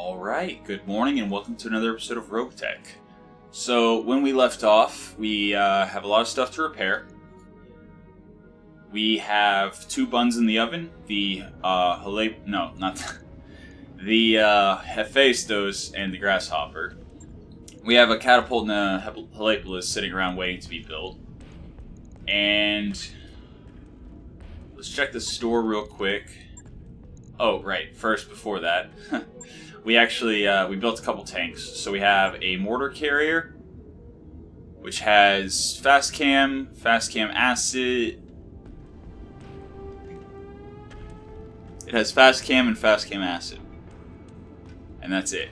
Alright, good morning and welcome to another episode of Roguetech. So, when we left off, we have a lot of stuff to repair. We have 2 buns in the oven, the Hephaestus and the Grasshopper. We have a catapult and a Helepolis sitting around waiting to be built. And let's check the store real quick. Oh, right, first, before that, we actually, we built a couple tanks. So we have a mortar carrier, which has fast cam acid. It has fast cam and fast cam acid. And that's it.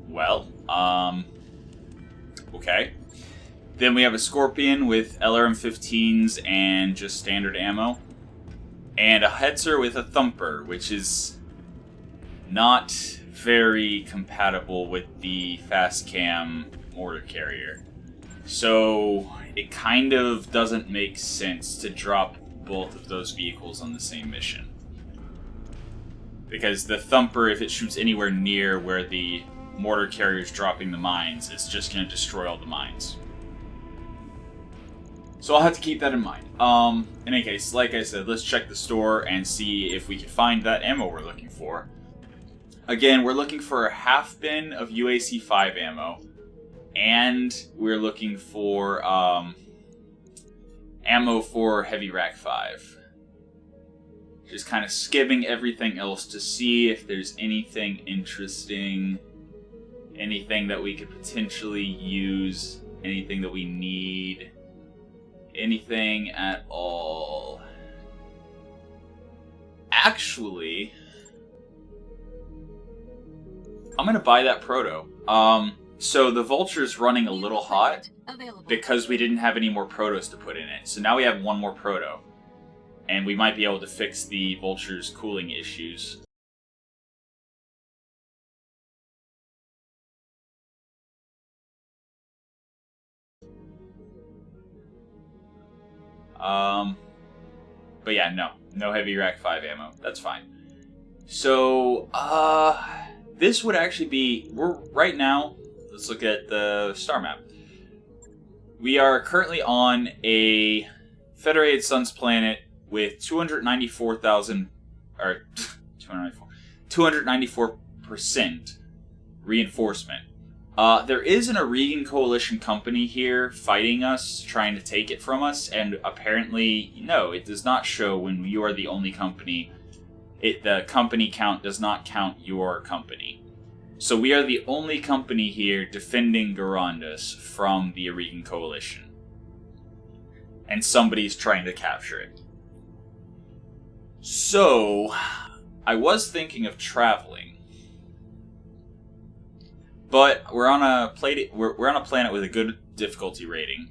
Well, okay. Then we have a Scorpion with LRM-15s and just standard ammo. And a Hetzer with a Thumper, which is not very compatible with the fast cam mortar carrier. So it kind of doesn't make sense to drop both of those vehicles on the same mission. Because the Thumper, if it shoots anywhere near where the mortar carrier is dropping the mines, it's just going to destroy all the mines. So I'll have to keep that in mind. In any case, like I said, let's check the store and see if we can find that ammo we're looking for. Again, we're looking for a half bin of UAC 5 ammo. And we're looking for ammo for Heavy Rack 5. Just kind of skimming everything else to see if there's anything interesting. Anything that we could potentially use. Anything that we need. Anything at all. Actually, I'm gonna buy that proto. So the Vulture's running a little hot because we didn't have any more protos to put in it. So now we have 1 more proto. And we might be able to fix the Vulture's cooling issues. But yeah, no Heavy Rack 5 ammo. That's fine. So, this would actually be, right now, let's look at the star map. We are currently on a Federated Suns planet with 294% reinforcement. There is an Aurigan Coalition company here fighting us, trying to take it from us, and apparently, no, it does not show when you are the only company. The company count does not count your company. So we are the only company here defending Garandus from the Aurigan Coalition. And somebody's trying to capture it. So, I was thinking of traveling. But we're on a planet with a good difficulty rating,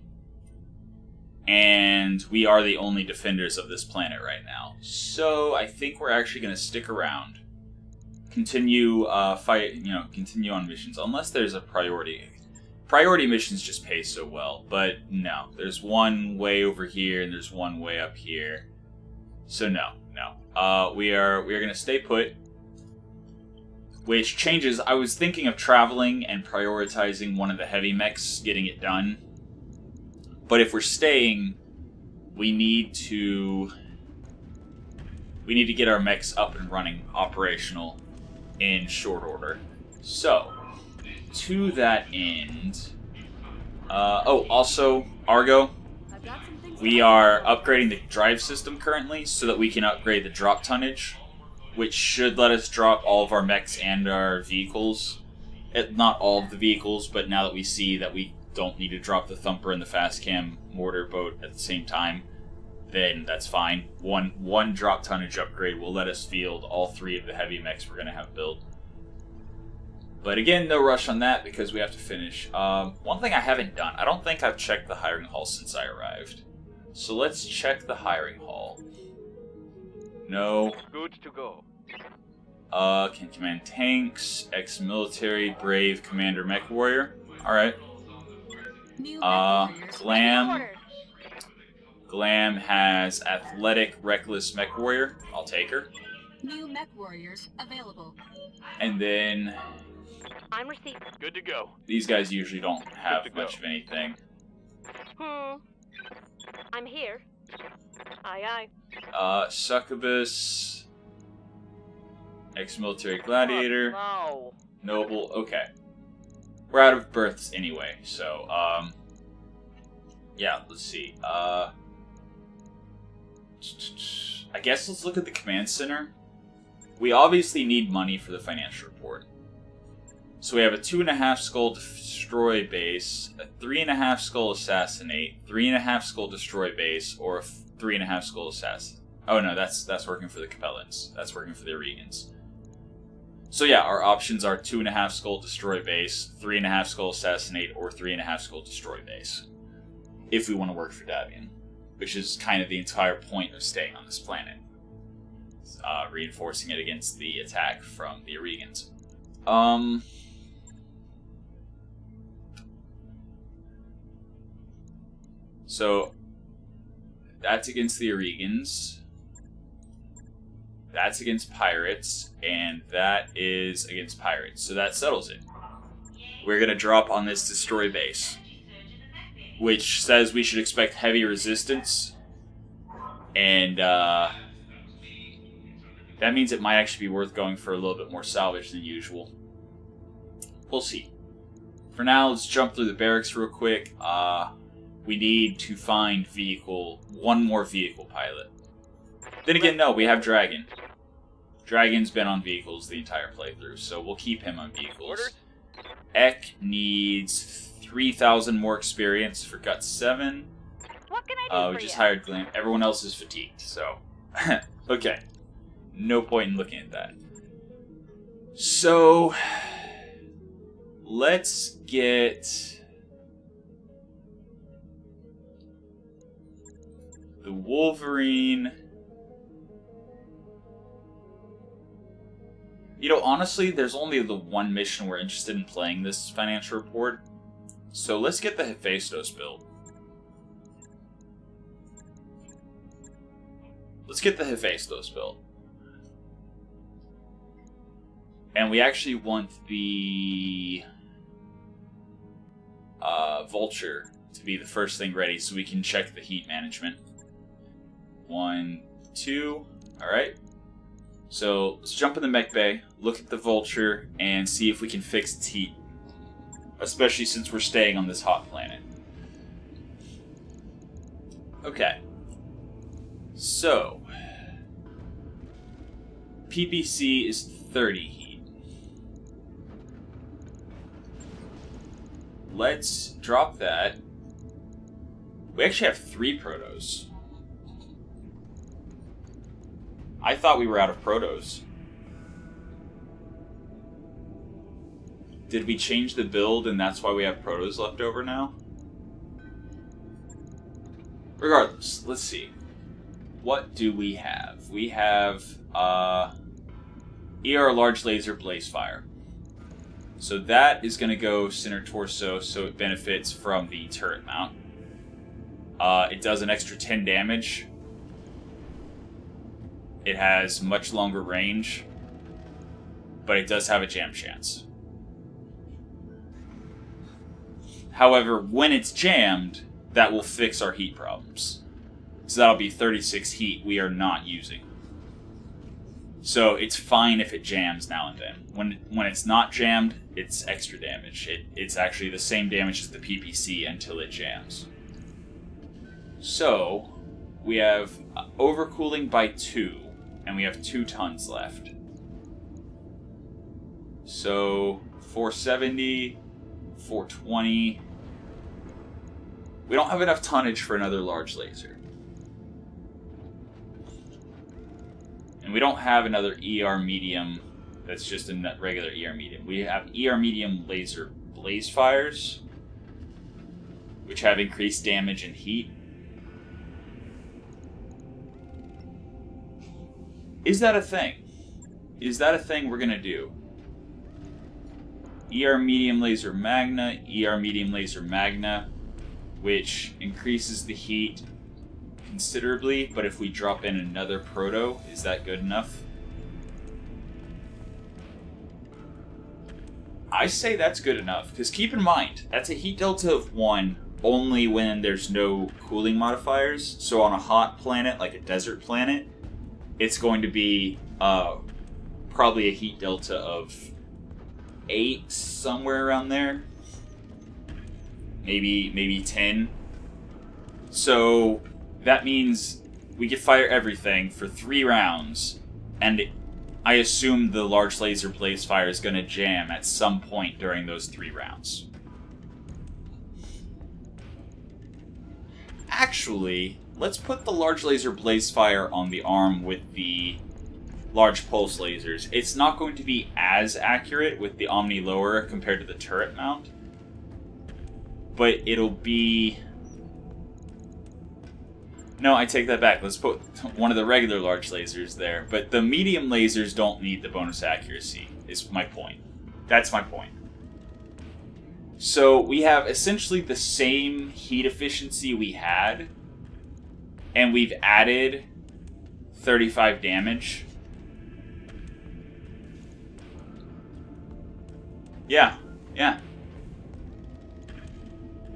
and we are the only defenders of this planet right now. So I think we're actually going to stick around, continue continue on missions, unless there's a priority. Priority missions just pay so well, but no, there's one way over here and there's one way up here. So no. We are going to stay put. Which changes, I was thinking of traveling and prioritizing one of the heavy mechs, getting it done. But if we're staying, we need to get our mechs up and running, operational, in short order. So, to that end, also, Argo, we are upgrading the drive system currently so that we can upgrade the drop tonnage, which should let us drop all of our mechs and our vehicles. Not all of the vehicles, but now that we see that we don't need to drop the Thumper and the fast cam mortar boat at the same time, then that's fine. One drop tonnage upgrade will let us field all 3 of the heavy mechs we're going to have built. But again, no rush on that because we have to finish. One thing I haven't done, I don't think I've checked the hiring hall since I arrived. So let's check the hiring hall. No. Good to go. Can command tanks, ex-military, brave, commander, mech warrior. Alright. Glam. Glam has athletic, reckless mech warrior. I'll take her. New mech warriors available. And then I'm receiving. Good to go. these guys usually don't have much of anything. I'm here. Aye, aye. Succubus, ex-military gladiator, No. noble. Okay, we're out of births anyway, so yeah. Let's see. I guess let's look at the command center. We obviously need money for the financial report. So we have a 2.5 skull destroy base, a 3.5 skull assassinate, 3.5 skull destroy base, or a 3.5 skull assassin. Oh no, that's working for the Capellans. That's working for the Regans. So yeah, our options are 2.5 skull destroy base, 3.5 skull assassinate, or 3.5 skull destroy base. If we want to work for Davion, which is kind of the entire point of staying on this planet. Reinforcing it against the attack from the Regans. So, that's against the Regans. That's against pirates. And that is against pirates. So that settles it. We're going to drop on this destroy base. Which says we should expect heavy resistance. And, that means it might actually be worth going for a little bit more salvage than usual. We'll see. For now, let's jump through the barracks real quick. We need to find one more vehicle pilot. Then again, no, we have Dragon. Dragon's been on vehicles the entire playthrough, so we'll keep him on vehicles. Ek needs 3,000 more experience for Guts 7. What can I do We for just you? hired Glim. Everyone else is fatigued, so... okay. No point in looking at that. So... let's get... the Wolverine... You know, honestly, there's only the one mission we're interested in playing this financial report. So let's get the Hephaestus built. Let's get the Hephaestus built. And we actually want the Vulture to be the first thing ready so we can check the heat management. 1, 2, alright. So let's jump in the mech bay, look at the Vulture, and see if we can fix its heat. Especially since we're staying on this hot planet. Okay. So, PPC is 30 heat. Let's drop that. We actually have 3 protos. I thought we were out of protos. Did we change the build and that's why we have protos left over now? Regardless, let's see. What do we have? We have ER Large Laser Blaze Fire. So that is going to go center torso, so it benefits from the turret mount. It does an extra 10 damage. It has much longer range, but it does have a jam chance. However, when it's jammed, that will fix our heat problems. So that'll be 36 heat we are not using. So it's fine if it jams now and then. When it's not jammed, it's extra damage. It's actually the same damage as the PPC until it jams. So, we have overcooling by 2, and we have 2 tons left. So, 470, 420. We don't have enough tonnage for another large laser. And we don't have another ER medium that's just a regular ER medium. We have ER medium laser blaze fires, which have increased damage and heat. Is that a thing? Is that a thing we're gonna do? ER medium laser magna, ER medium laser magna, which increases the heat considerably, but if we drop in another proto, is that good enough? I say that's good enough, because keep in mind, that's a heat delta of 1 only when there's no cooling modifiers. So on a hot planet, like a desert planet, it's going to be probably a heat delta of 8, somewhere around there. Maybe 10. So that means we can fire everything for 3 rounds, and I assume the large laser blaze fire is going to jam at some point during those 3 rounds. Actually, let's put the large laser blaze fire on the arm with the large pulse lasers. It's not going to be as accurate with the Omni lower compared to the turret mount, but it'll be... No, I take that back. Let's put one of the regular large lasers there. But the medium lasers don't need the bonus accuracy, is my point. That's my point. So we have essentially the same heat efficiency we had, and we've added 35 damage. Yeah.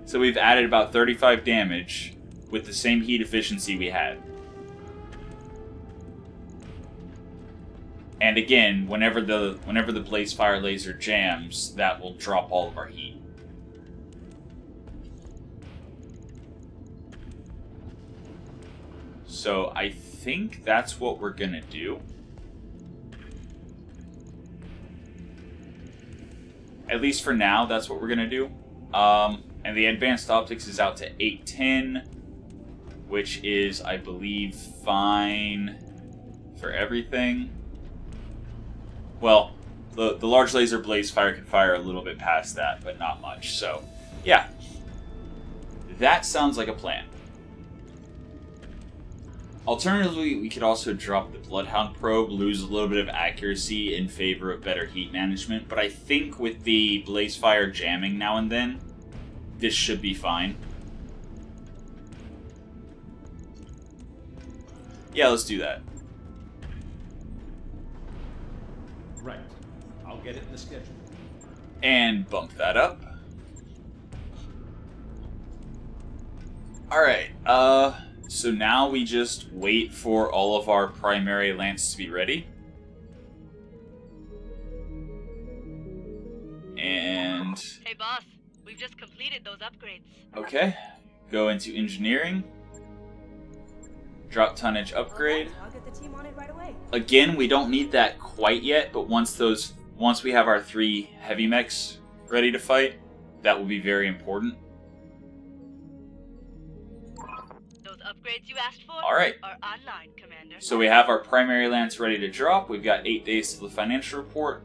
So we've added about 35 damage with the same heat efficiency we had. And again, whenever the blaze fire laser jams, that will drop all of our heat. So I think that's what we're gonna do. At least for now, that's what we're gonna do. And the advanced optics is out to 810, which is, I believe, fine for everything. Well, the large laser blaze fire can fire a little bit past that, but not much. So, yeah. That sounds like a plan. Alternatively, we could also drop the Bloodhound probe, lose a little bit of accuracy in favor of better heat management, but I think with the blaze fire jamming now and then, this should be fine. Yeah, let's do that. Right. I'll get it in the schedule. And bump that up. Alright, so now we just wait for all of our primary lance to be ready. And... Hey boss, we've just completed those upgrades. Okay, go into engineering. Drop tonnage upgrade. I'll get the team on it right away. Again, we don't need that quite yet, but once we have our 3 heavy mechs ready to fight, that will be very important. Those upgrades you asked for Alright. are online, Commander. So we have our primary lance ready to drop. We've got 8 days to the financial report.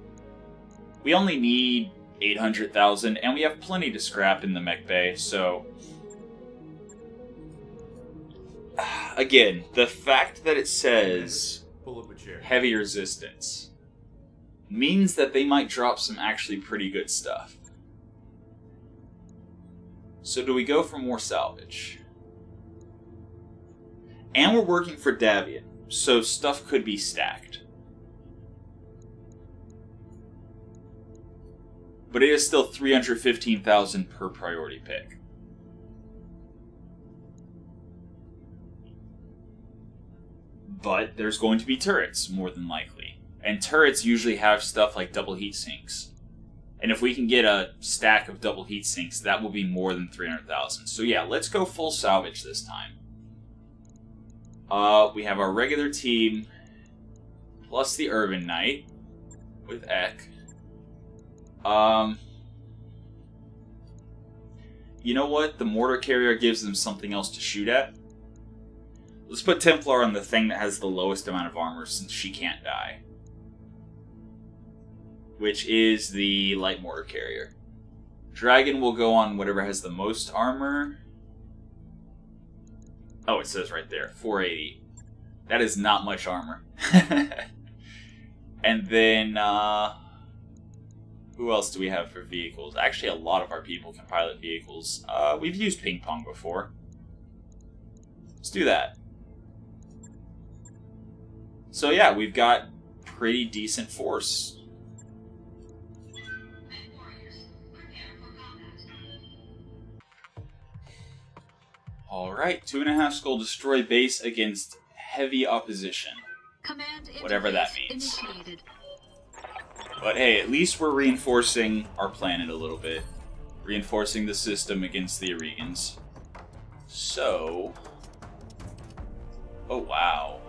We only need 800,000, and we have plenty to scrap in the mech bay, so... Again, the fact that it says Pull up a chair. heavy resistance means that they might drop some actually pretty good stuff. So do we go for more salvage? And we're working for Davion, so stuff could be stacked. But it is still 315,000 per priority pick. But there's going to be turrets, more than likely. And turrets usually have stuff like double heat sinks. And if we can get a stack of double heat sinks, that will be more than 300,000. So yeah, let's go full salvage this time. We have our regular team, plus the Urban Knight, with Ek. You know what? The mortar carrier gives them something else to shoot at. Let's put Templar on the thing that has the lowest amount of armor, since she can't die. Which is the light mortar carrier. Dragon will go on whatever has the most armor. Oh, it says right there, 480. That is not much armor. And then, who else do we have for vehicles? Actually, a lot of our people can pilot vehicles. We've used ping pong before. Let's do that. So yeah, we've got pretty decent force. Alright, 2.5 skull destroy base against heavy opposition. Command Whatever that interface means. Initiated. But hey, at least we're reinforcing our planet a little bit. Reinforcing the system against the Aregans. So... Oh, wow.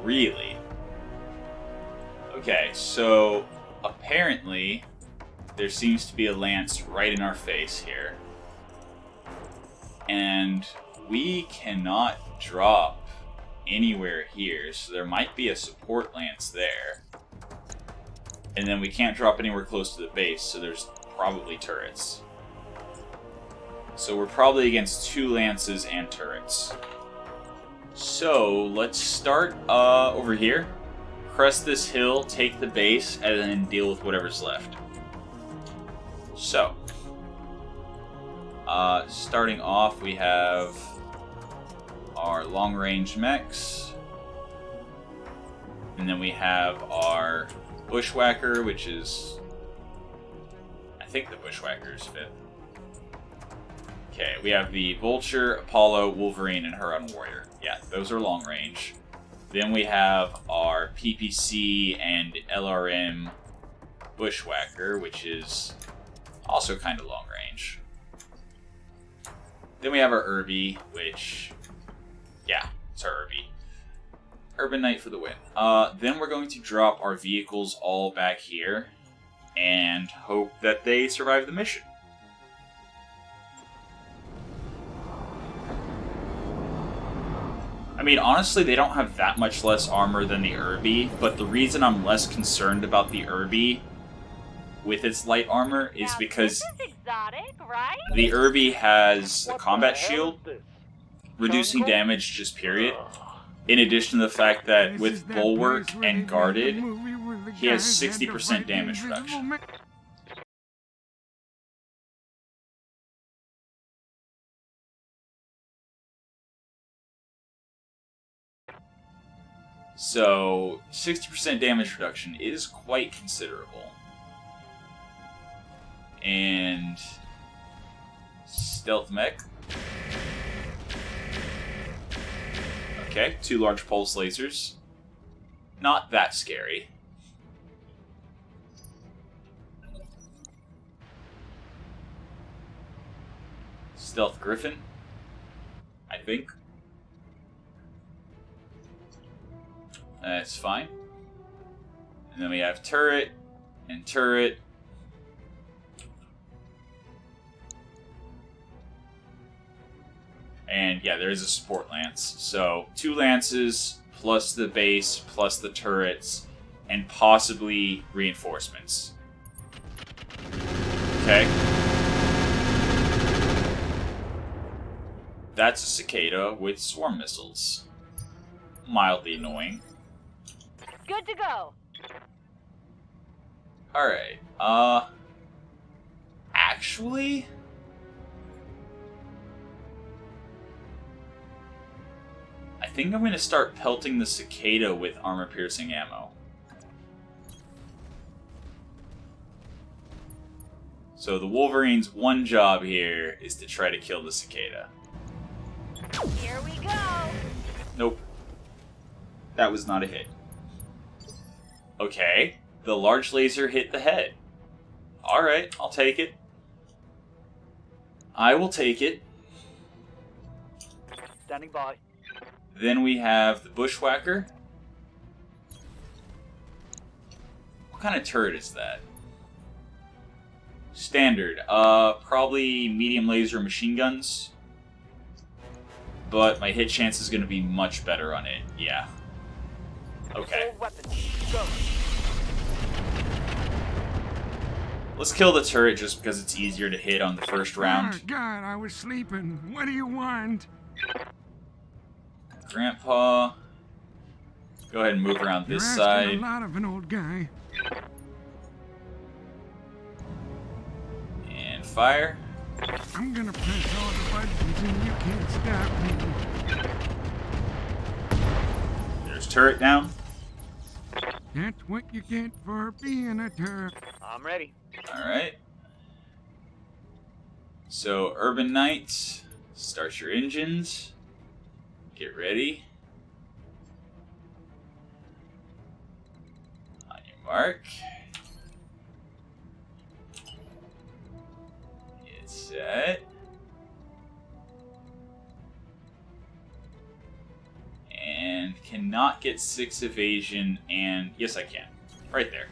Really? Okay, so apparently there seems to be a lance right in our face here. And we cannot drop anywhere here, so there might be a support lance there. And then we can't drop anywhere close to the base, so there's probably turrets. So we're probably against 2 lances and turrets. So let's start over here. Crest this hill, take the base, and then deal with whatever's left. So, starting off, we have our long-range mechs. And then we have our Bushwacker, which is... I think the Bushwacker is 5th. Okay, we have the Vulture, Apollo, Wolverine, and Huron Warrior. Yeah, those are long range. Then we have our PPC and LRM Bushwacker, which is also kind of long range. Then we have our Irby, which... yeah, it's our Irby. Urban Knight for the win. Then we're going to drop our vehicles all back here and hope that they survive the mission. I mean, honestly, they don't have that much less armor than the Irby, but the reason I'm less concerned about the Irby with its light armor is Now, because this is exotic, right? the Irby has the What combat the hell shield, is this? reducing Jungle? damage just period. In addition to the fact that with Bulwark and Guarded, he has 60% damage reduction. So, 60% damage reduction is quite considerable. And... stealth mech. Okay, 2 large pulse lasers. Not that scary. Stealth Griffin, I think. That's fine. And then we have turret and turret. And yeah, there is a support lance. So 2 lances, plus the base, plus the turrets, and possibly reinforcements. Okay. That's a cicada with swarm missiles. Mildly annoying. Good to go. Alright, actually... I think I'm going to start pelting the cicada with armor-piercing ammo. So the Wolverine's one job here is to try to kill the cicada. Here we go. Nope. That was not a hit. Okay, the large laser hit the head. Alright, I'll take it. I will take it. Standing by. Then we have the Bushwacker. What kind of turret is that? Standard. Probably medium laser machine guns. But my hit chance is going to be much better on it. Yeah. Okay. Full weapon. Go. Let's kill the turret just because it's easier to hit on the first round. Oh, God, I was sleeping. What do you want? Grandpa. Go ahead and move around this You're side. asking a lot of an old guy. And fire. I'm gonna press all the buttons and you can't stop me. There's turret down. That's what you get for being a turd. I'm ready. Alright. So, Urban Knight, start your engines. Get ready. On your mark. Get set. And cannot get 6 evasion, and yes I can. Right there.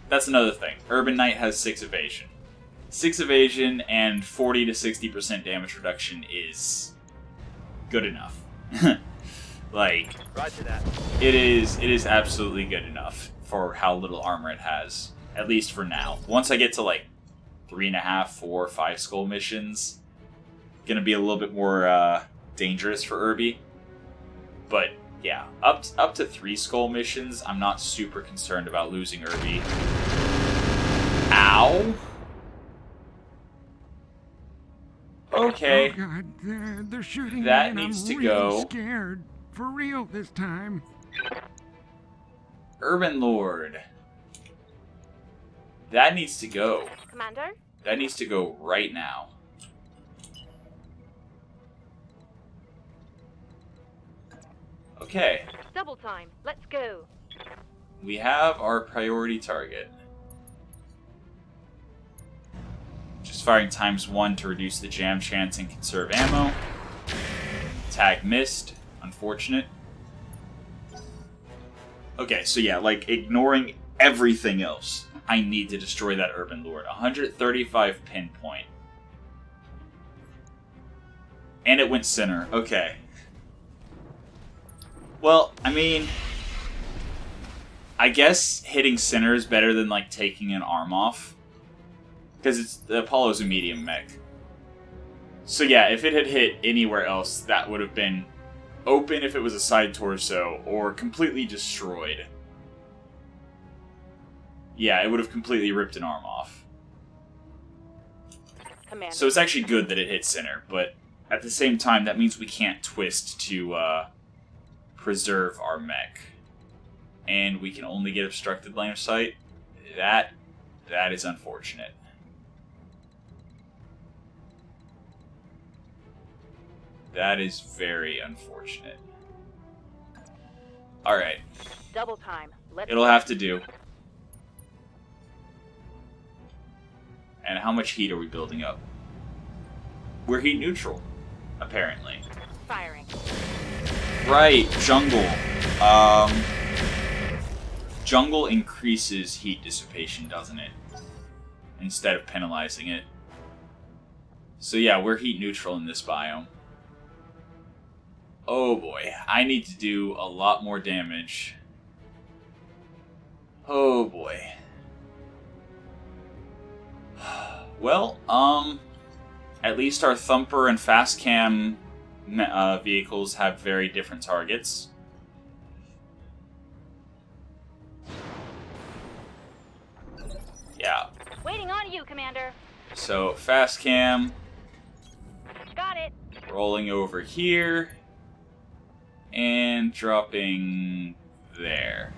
That's another thing. Urban Knight has 6 evasion. 6 evasion and 40 to 60% damage reduction is good enough. Like, Roger that. it is absolutely good enough for how little armor it has. At least for now. Once I get to like 3.5, 4, 5 skull missions, gonna be a little bit more dangerous for Irby. But yeah, up to 3 skull missions, I'm not super concerned about losing Irby. Ow! Okay. Oh God, they're shooting That me and needs I'm to really go. scared. For real this time. Urban Lord. That needs to go. Commander? That needs to go right now. Okay. Double time. Let's go. We have our priority target. Just firing ×1 to reduce the jam chance and conserve ammo. Tag missed. Unfortunate. Okay, so yeah, like, ignoring everything else, I need to destroy that Urban Lord. 135 pinpoint. And it went center. Okay. Well, I mean, I guess hitting center is better than, like, taking an arm off. Because the Apollo's a medium mech. So yeah, if it had hit anywhere else, that would have been open if it was a side torso, or completely destroyed. Yeah, it would have completely ripped an arm off. Commander. So it's actually good that it hit center, but at the same time, that means we can't twist to preserve our mech. And we can only get obstructed line of sight. That is unfortunate. That is very unfortunate. Alright. Double time. Let's It'll have to do. And how much heat are we building up? We're heat neutral, apparently. firing. Right, jungle. Jungle increases heat dissipation, doesn't it? Instead of penalizing it. So yeah, we're heat neutral in this biome. Oh boy, I need to do a lot more damage. Oh boy. Well, at least our Thumper and Fast Cam vehicles have very different targets. Yeah. Waiting on you, Commander. So, Fast Cam, Got it. rolling over here, and dropping there.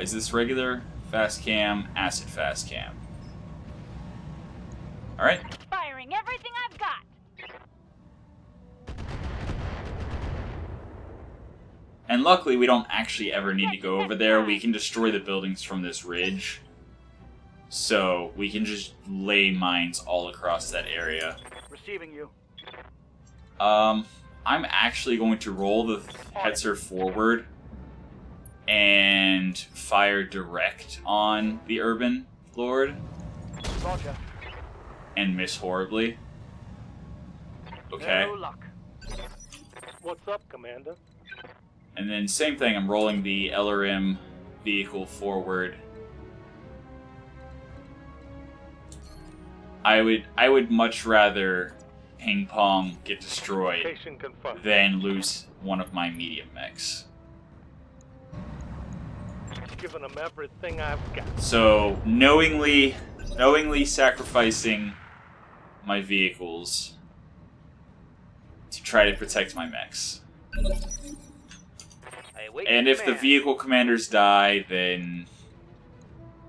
Is this regular? Fast Cam, Acid Fast Cam. Alright. Firing everything I've got. And luckily, we don't actually ever need to go over there. We can destroy the buildings from this ridge. So, we can just lay mines all across that area. Receiving you. I'm actually going to roll the Hetzer forward and fire direct on the Urban Lord Roger. and miss horribly. Okay. No luck. What's up, Commander? And then same thing, I'm rolling the LRM vehicle forward. I would much rather Ping Pong get destroyed Location confirmed. than lose one of my medium mechs. Giving them everything I've got. So, knowingly sacrificing my vehicles to try to protect my mechs. Hey, wait, And if the man. vehicle commanders die, then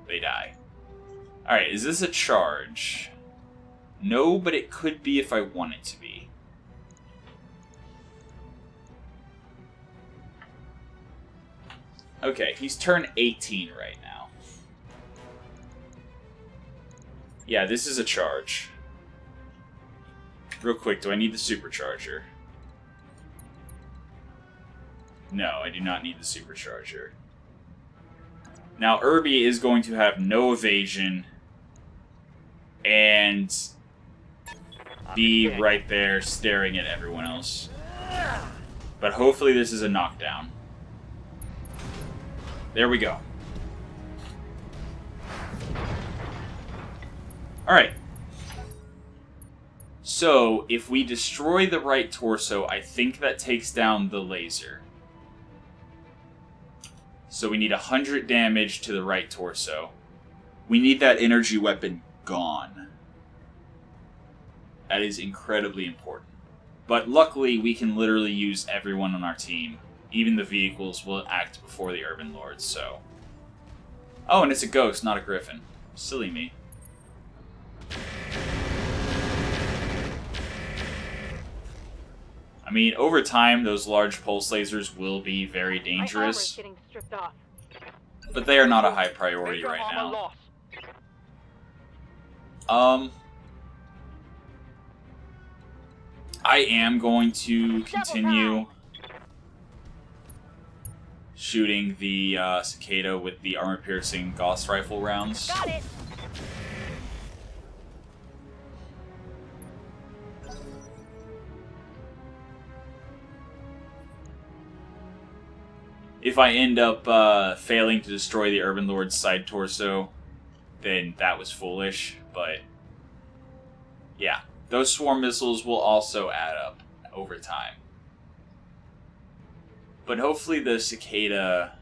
they die. Alright, is this a charge? No, but it could be if I want it to be. Okay, he's turned 18 right now. Yeah, this is a charge. Real quick, do I need the supercharger? No, I do not need the supercharger. Now, Irby is going to have no evasion and be right there staring at everyone else. But hopefully this is a knockdown. There we go. Alright. So, if we destroy the right torso, I think that takes down the laser. So we need 100 damage to the right torso. We need that energy weapon gone. That is incredibly important. But luckily, we can literally use everyone on our team. Even the vehicles will act before the Urban Lords, so... Oh, and it's a ghost, not a griffin. Silly me. I mean, over time, those large pulse lasers will be very dangerous. Getting stripped off. But they are not a high priority right now. I am going to continue shooting the cicada with the armor-piercing Gauss rifle rounds. Got it. If I end up failing to destroy the Urban Lord's side torso, then that was foolish, but yeah, those swarm missiles will also add up over time. But hopefully the cicada...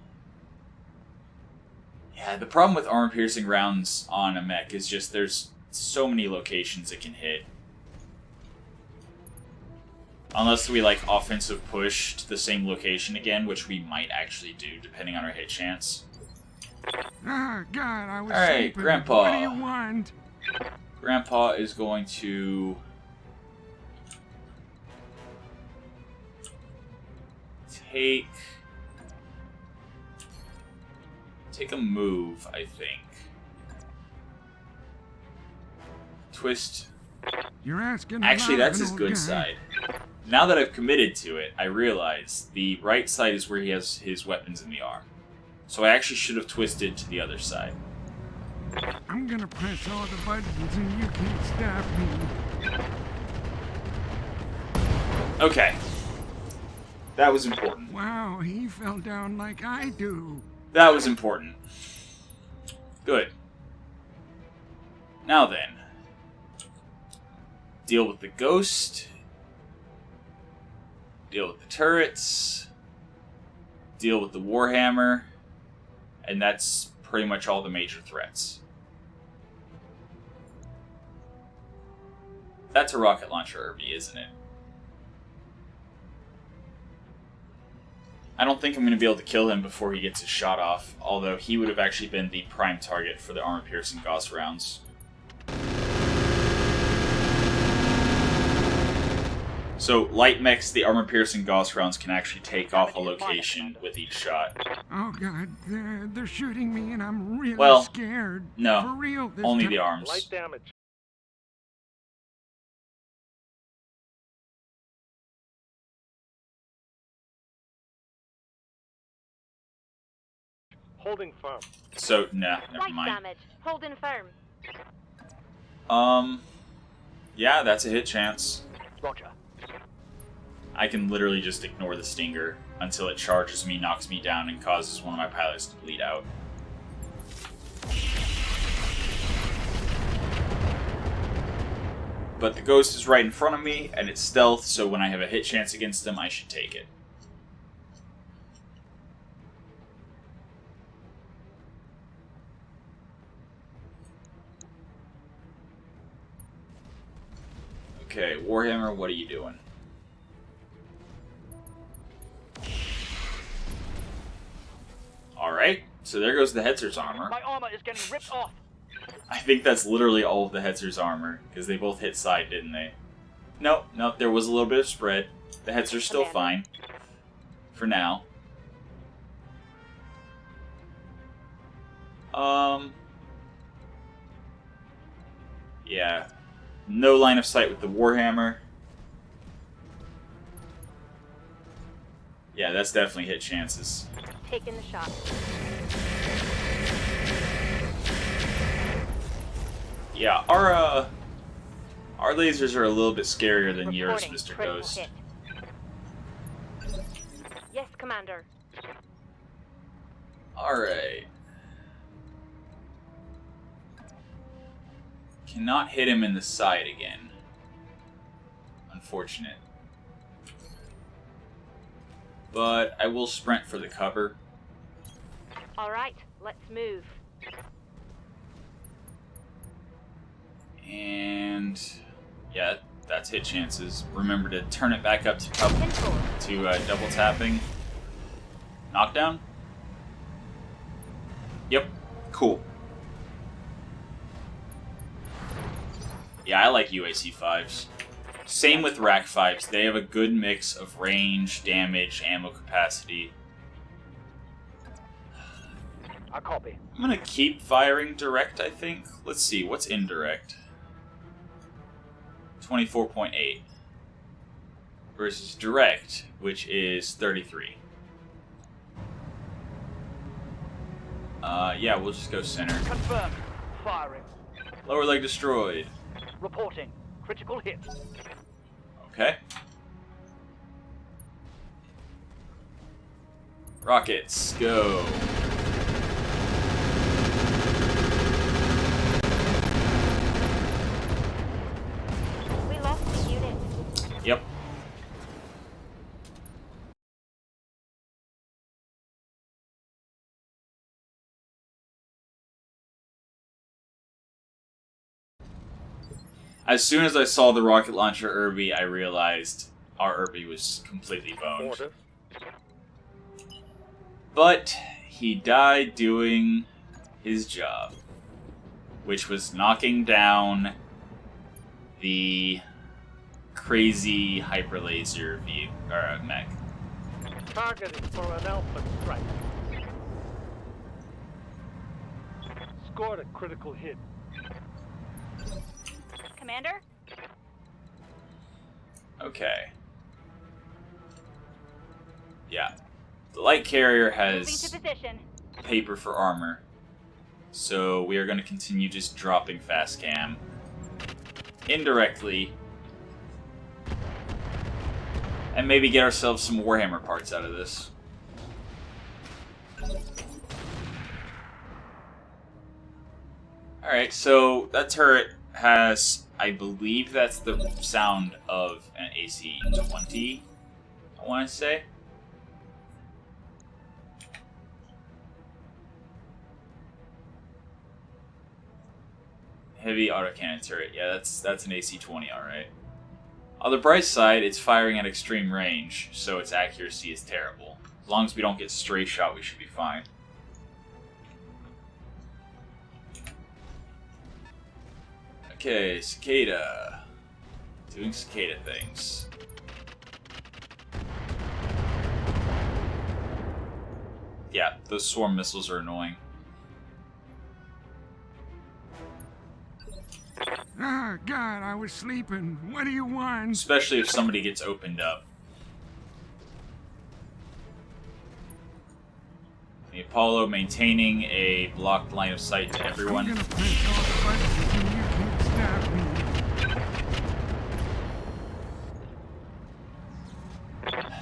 Yeah, the problem with armor-piercing rounds on a mech is just there's so many locations it can hit. Unless we, like, offensive push to the same location again, which we might actually do, depending on our hit chance. Ah, God, I was Alright, sleeping. Grandpa. What do you want? Grandpa is going to... Take a move, I think. Twist. You're asking. Actually, that's his old good guy. side. Now that I've committed to it, I realize the right side is where he has his weapons in the arm. So I actually should have twisted to the other side. I'm gonna press all the buttons and you can't stop me. Okay. That was important. Wow, he fell down like I do. That was important. Good. Now then. Deal with the ghost. Deal with the turrets. Deal with the Warhammer. And that's pretty much all the major threats. That's a rocket launcher, Irby, isn't it? I don't think I'm going to be able to kill him before he gets his shot off, although he would have actually been the prime target for the armor-piercing Gauss rounds. So, light mechs, the armor-piercing Gauss rounds can actually take off a location with each shot. Oh God, they're shooting me and I'm really scared. No, for real. This only time. the arms. Light damage. Holding firm. So, nah, never Light mind. damage. Holding firm. Yeah, that's a hit chance. Roger. I can literally just ignore the stinger until it charges me, knocks me down, and causes one of my pilots to bleed out. But the ghost is right in front of me, and it's stealth, so when I have a hit chance against them, I should take it. Okay, Warhammer, what are you doing? Alright, so there goes the Hetzer's armor. My armor is getting ripped off. I think that's literally all of the Hetzer's armor, because they both hit side, didn't they? Nope, there was a little bit of spread. The Hetzer's still fine. For now. Yeah. No line of sight with the Warhammer. Yeah, that's definitely hit chances. Taking the shot. Yeah, our lasers are a little bit scarier than yours, Reporting Mr. critical Ghost. hit. Yes, Commander. Alright. Cannot hit him in the side again. Unfortunate. But I will sprint for the cover. Alright, let's move. And yeah, that's hit chances. Remember to turn it back up to double tapping. Knockdown? Yep. Cool. Yeah, I like UAC 5s. Same with Rack 5s. They have a good mix of range, damage, ammo capacity. I copy. I'm gonna keep firing direct, I think. Let's see, what's indirect? 24.8. Versus direct, which is 33. Yeah, we'll just go center. Confirmed. Firing. Lower leg destroyed. Reporting. Critical hit. Okay. Rockets, go. We lost the unit. Yep. As soon as I saw the rocket launcher Irby, I realized our Irby was completely boned. Order. But he died doing his job, which was knocking down the crazy hyper laser mech. Targeting for an alpha strike. Scored a critical hit. Commander? Okay. Yeah. The light carrier Moving has to position. paper for armor, so we are going to continue just dropping fast cam indirectly, and maybe get ourselves some Warhammer parts out of this. Alright, so that turret has, I believe that's the sound of an AC-20, I want to say. Heavy autocannon turret. Yeah, that's an AC-20, alright. On the bright side, it's firing at extreme range, so its accuracy is terrible. As long as we don't get stray shot, we should be fine. Okay, Cicada. Doing cicada things. Yeah, those swarm missiles are annoying. Ah, God, I was sleeping. What do you want? Especially if somebody gets opened up. The Apollo maintaining a blocked line of sight to everyone. I'm gonna press all the buttons and you can't stop me.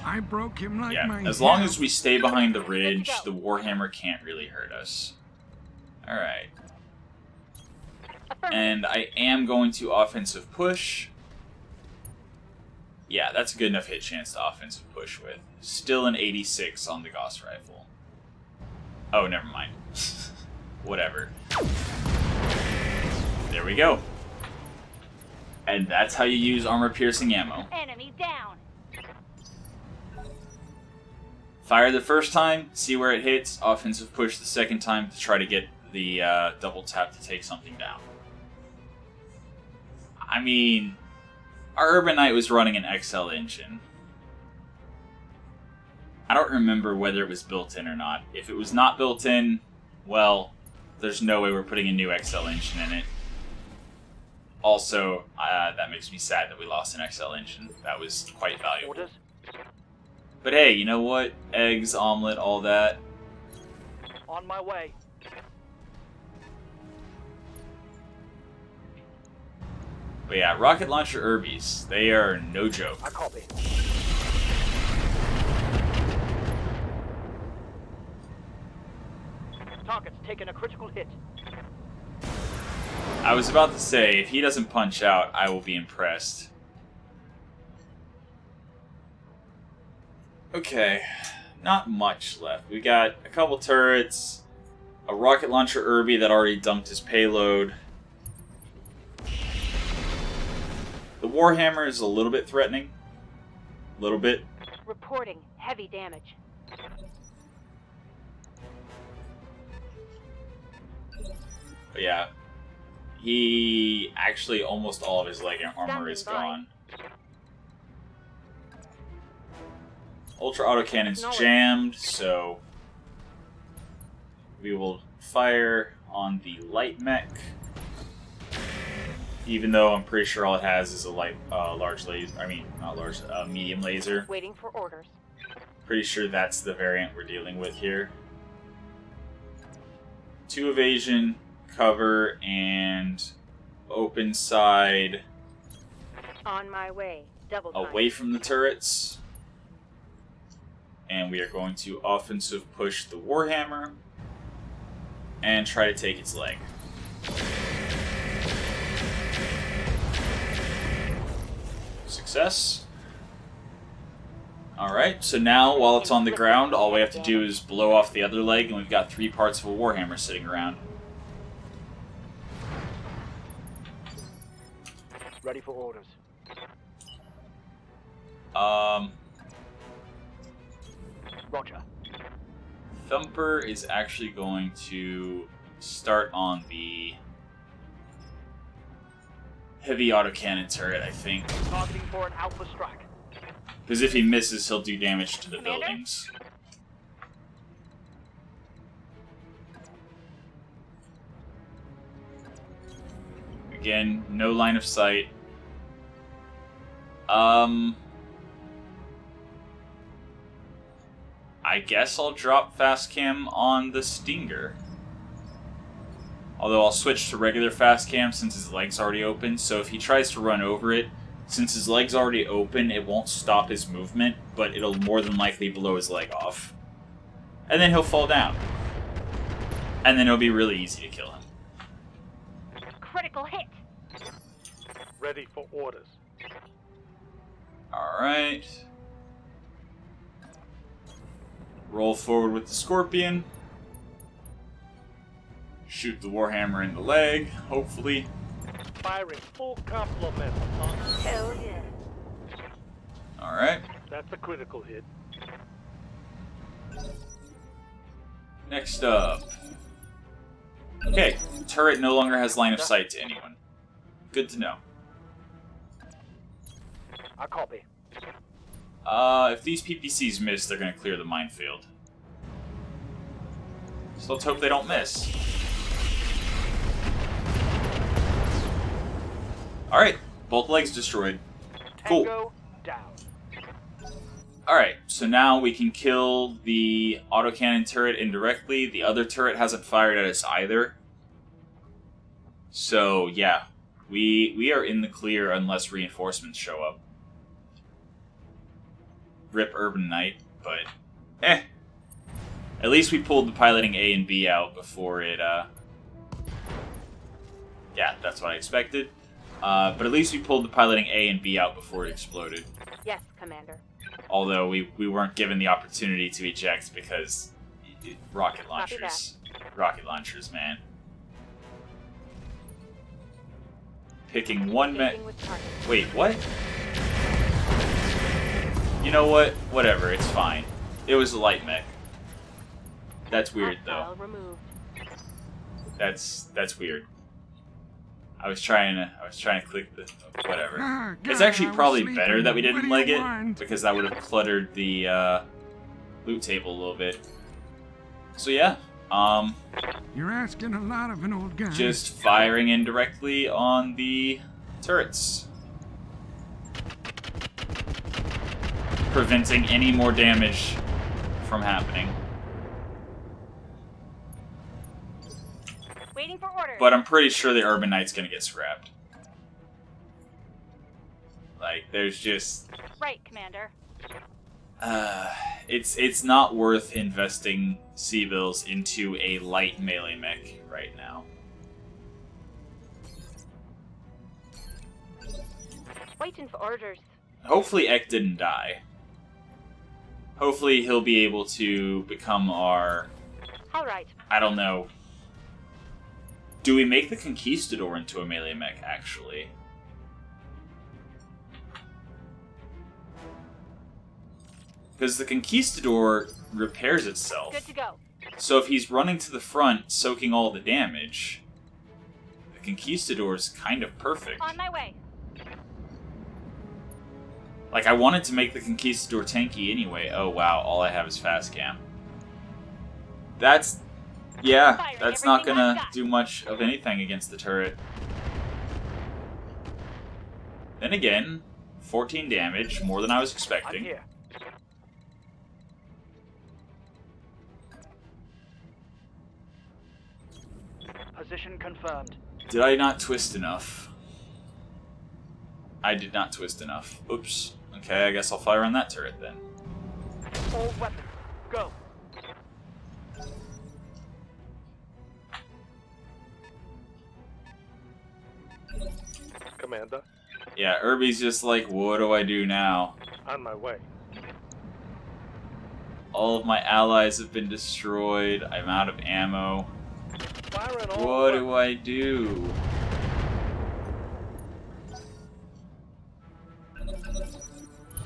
I broke him like Yeah, my as long hip. as we stay behind the ridge, the Warhammer can't really hurt us. Alright. And I am going to offensive push. Yeah, that's a good enough hit chance to offensive push with. Still an 86 on the Gauss rifle. Oh, never mind. Whatever. There we go. And that's how you use armor-piercing ammo. Enemy down. Fire the first time, see where it hits, offensive push the second time to try to get the double tap to take something down. I mean, our Urban Knight was running an XL engine. I don't remember whether it was built in or not. If it was not built in, well, there's no way we're putting a new XL engine in it. Also, that makes me sad that we lost an XL engine. That was quite valuable. Orders. But hey, you know what? Eggs, omelet, all that. On my way. But yeah, rocket launcher Irbies. They are no joke. I copy. Target's taken a critical hit. I was about to say, if he doesn't punch out, I will be impressed. Okay, not much left. We got a couple turrets, a rocket launcher Irby that already dumped his payload. The Warhammer is a little bit threatening. A little bit. Reporting heavy damage. But yeah. He actually, almost all of his leg armor is gone. Ultra autocannon's jammed, so we will fire on the light mech. Even though I'm pretty sure all it has is a large laser. I mean, not large, medium laser. Waiting for orders. Pretty sure that's the variant we're dealing with here. 2 evasion, cover, and open side. On my way. Double time. Away from the turrets. And we are going to offensive push the Warhammer and try to take its leg. Success. Alright, so now while it's on the ground, all we have to do is blow off the other leg, and we've got 3 parts of a Warhammer sitting around. Ready for orders. Roger. Thumper is actually going to start on the heavy autocannon turret, I think. Targeting for an alpha strike. Because if he misses, he'll do damage to the Commander? buildings. Again, no line of sight. I guess I'll drop fast cam on the Stinger. Although I'll switch to regular fast cam since his leg's already open, so if he tries to run over it, since his leg's already open, it won't stop his movement, but it'll more than likely blow his leg off. And then he'll fall down. And then it'll be really easy to kill him. Critical hit. Ready for orders. Alright. Roll forward with the Scorpion. Shoot the Warhammer in the leg, hopefully. Firing full complement. Hell yeah. Alright. That's a critical hit. Next up. Okay, turret no longer has line of sight to anyone. Good to know. I copy. If these PPCs miss, they're going to clear the minefield. So let's hope they don't miss. Alright, both legs destroyed. Cool. Tango down. Alright, so now we can kill the autocannon turret indirectly. The other turret hasn't fired at us either. So, yeah. We are in the clear unless reinforcements show up. Rip Urban Knight, but at least we pulled the piloting A and B out before it, yeah, that's what I expected. But at least we pulled the piloting A and B out before it exploded. Yes, Commander. Although we weren't given the opportunity to eject because rocket launchers. Rocket launchers, man. Picking one mech. Engaging with target. Wait, what? You know what? Whatever, it's fine. It was a light mech. That's weird, though. Hostile removed. That's weird. I was trying to click the whatever. Ah, It's God, actually I was probably sleeping. better that we What didn't do leg you it, want? because that would have cluttered the loot table a little bit. So yeah, You're asking a lot of an old guy. just firing indirectly on the turrets, preventing any more damage from happening. Waiting for orders. But I'm pretty sure the Urban Knight's gonna get scrapped. Like, there's just... Right, Commander. It's not worth investing C-bills into a light melee mech right now. Waiting for orders. Hopefully Ek didn't die. Hopefully he'll be able to become our... All right. I don't know. Do we make the Conquistador into a melee mech, actually? Because the Conquistador repairs itself. Good to go. So if he's running to the front, soaking all the damage, the Conquistador's kind of perfect. On my way. Like, I wanted to make the Conquistador tanky anyway. Oh wow, all I have is fast cam. That's... yeah, Firing that's not everything gonna I've got. do much of anything against the turret. Then again, 14 damage, more than I was I'm expecting. here. Position confirmed. Did I not twist enough? I did not twist enough. Oops. Okay, I guess I'll fire on that turret then. All weapons. Go. Commander, Yeah, Irby's just like, what do I do now? on my way. All of my allies have been destroyed. I'm out of ammo. Firing all What weapons. do I do?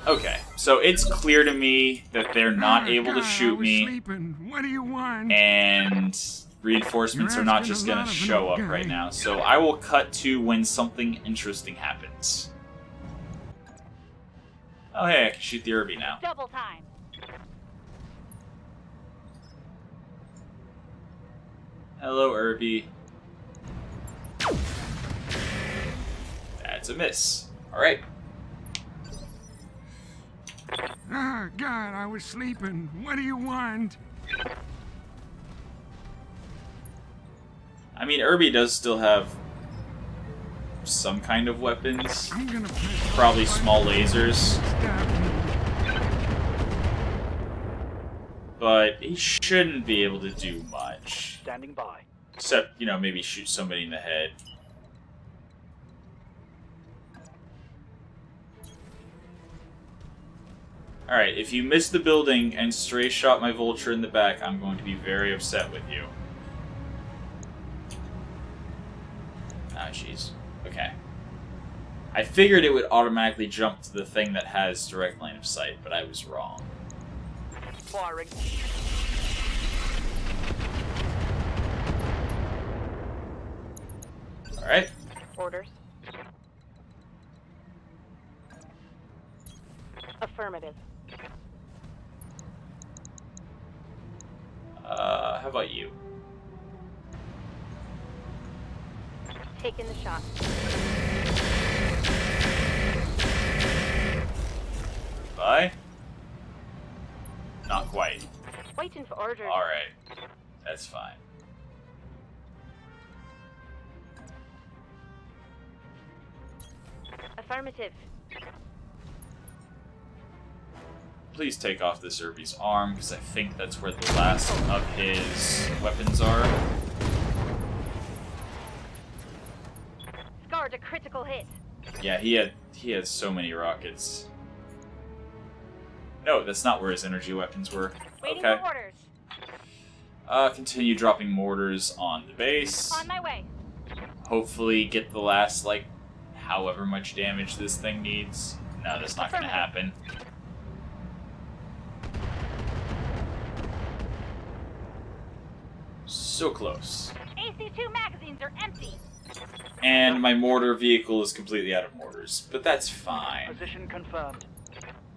Okay, so it's clear to me that they're not Ah, able to God, I shoot was me, sleeping. What do you want? and reinforcements You're are not asking just a gonna lot of an show old up right guy. now. So I will cut to when something interesting happens. Oh hey, I can shoot the Irby now. Double time. Hello, Irby. That's a miss. Alright. Ah, God, I was sleeping. What do you want? I mean, Irby does still have some kind of weapons. I'm gonna press Probably all the small buttons. lasers. Stop me. But he shouldn't be able to do much. Standing by. Except, you know, maybe shoot somebody in the head. Alright, if you miss the building and stray shot my vulture in the back, I'm going to be very upset with you. Ah, jeez. Okay. I figured it would automatically jump to the thing that has direct line of sight, but I was wrong. Firing. Alright. Orders. Affirmative. How about you? Taking the shot. Bye? Not quite. Waiting for orders. Alright. That's fine. Affirmative. Please take off this Irby's arm, because I think that's where the last of his weapons are. Scarred a critical hit. Yeah, he had so many rockets. No, that's not where his energy weapons were. Waiting Okay. for orders. Continue dropping mortars on the base. On my way. Hopefully get the last, like, however much damage this thing needs. No, that's not gonna happen. So close. AC These 2 magazines are empty. And my mortar vehicle is completely out of mortars, but that's fine. Position confirmed.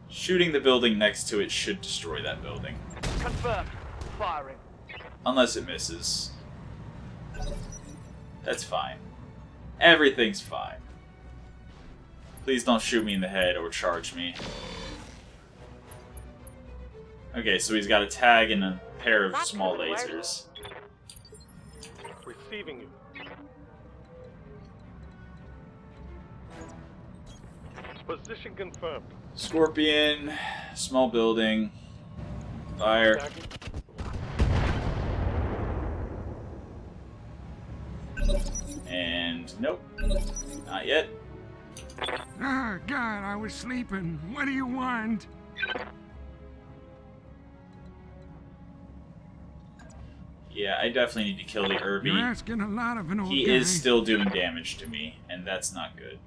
Shooting the building next to it should destroy that building. Confirmed. Firing. Unless it misses. That's fine. Everything's fine. Please don't shoot me in the head or charge me. Okay, so he's got a tag and a pair of small lasers. Receiving you. Position confirmed. Scorpion, small building, fire. And nope, not yet. Ah, God, I was sleeping. What do you want? Yeah, I definitely need to kill the You're Irby. asking a lot of an old He guy. is still doing damage to me, and that's not good.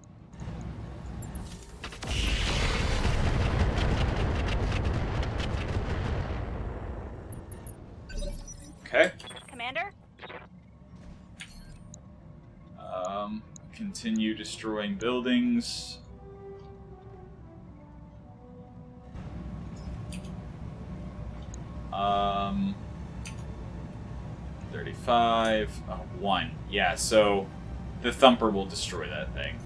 Okay. Commander? Continue destroying buildings. Um, 35, 1. Yeah, so the Thumper will destroy that thing.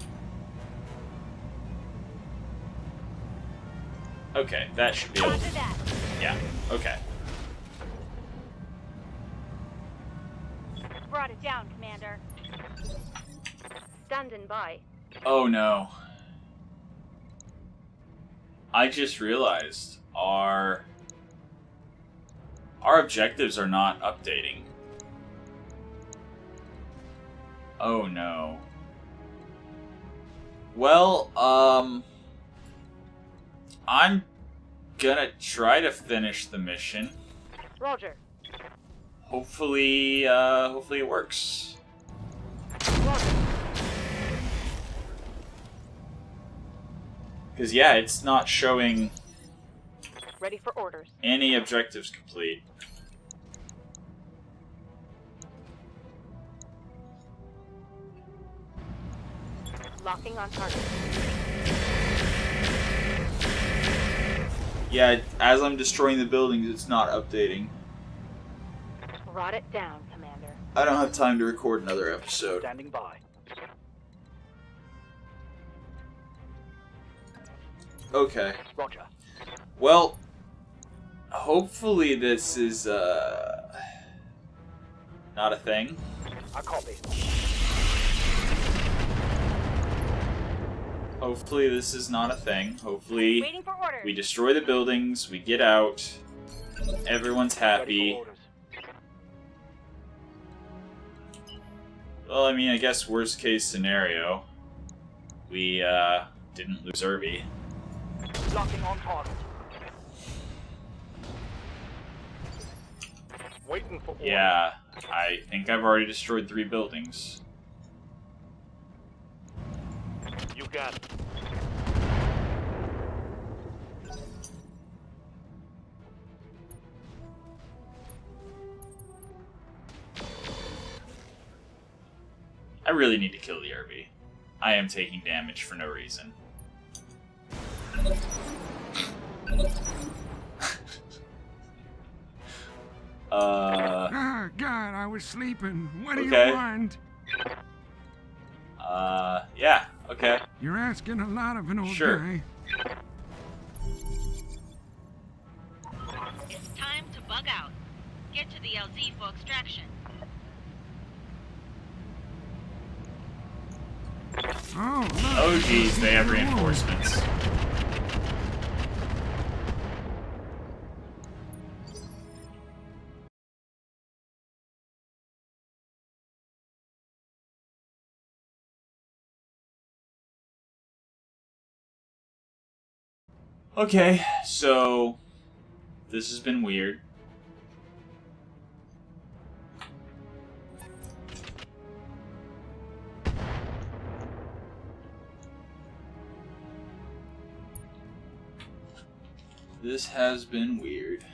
Okay, that should be able Roger to... that. Yeah, okay. Brought it down, Commander. Standing by. Oh no. I just realized our objectives are not updating. Oh no. Well, I'm gonna try to finish the mission. Roger. Hopefully it works. Roger. Because yeah, it's not showing Ready for orders. any objectives complete. Locking on target. Yeah, as I'm destroying the buildings, it's not updating. Brought it down, Commander. I don't have time to record another episode. Standing by. Okay. Roger. Well, hopefully this is, not a thing. I copy. Hopefully this is not a thing. Hopefully Waiting for orders. we destroy the buildings, we get out, everyone's Ready happy. for orders. Well, I mean, I guess worst case scenario, we, didn't lose Irby. Locking on target. Waiting for orders. Yeah, I think I've already destroyed 3 buildings. You got it. I really need to kill the Irby. I am taking damage for no reason. Ah, God, I was sleeping. What do Okay. you want? Yeah, okay. You're asking a lot of an old Sure. guy. It's time to bug out. Get to the LZ for extraction. Oh, look. Oh geez, they have reinforcements. Okay, so this has been weird. This has been weird.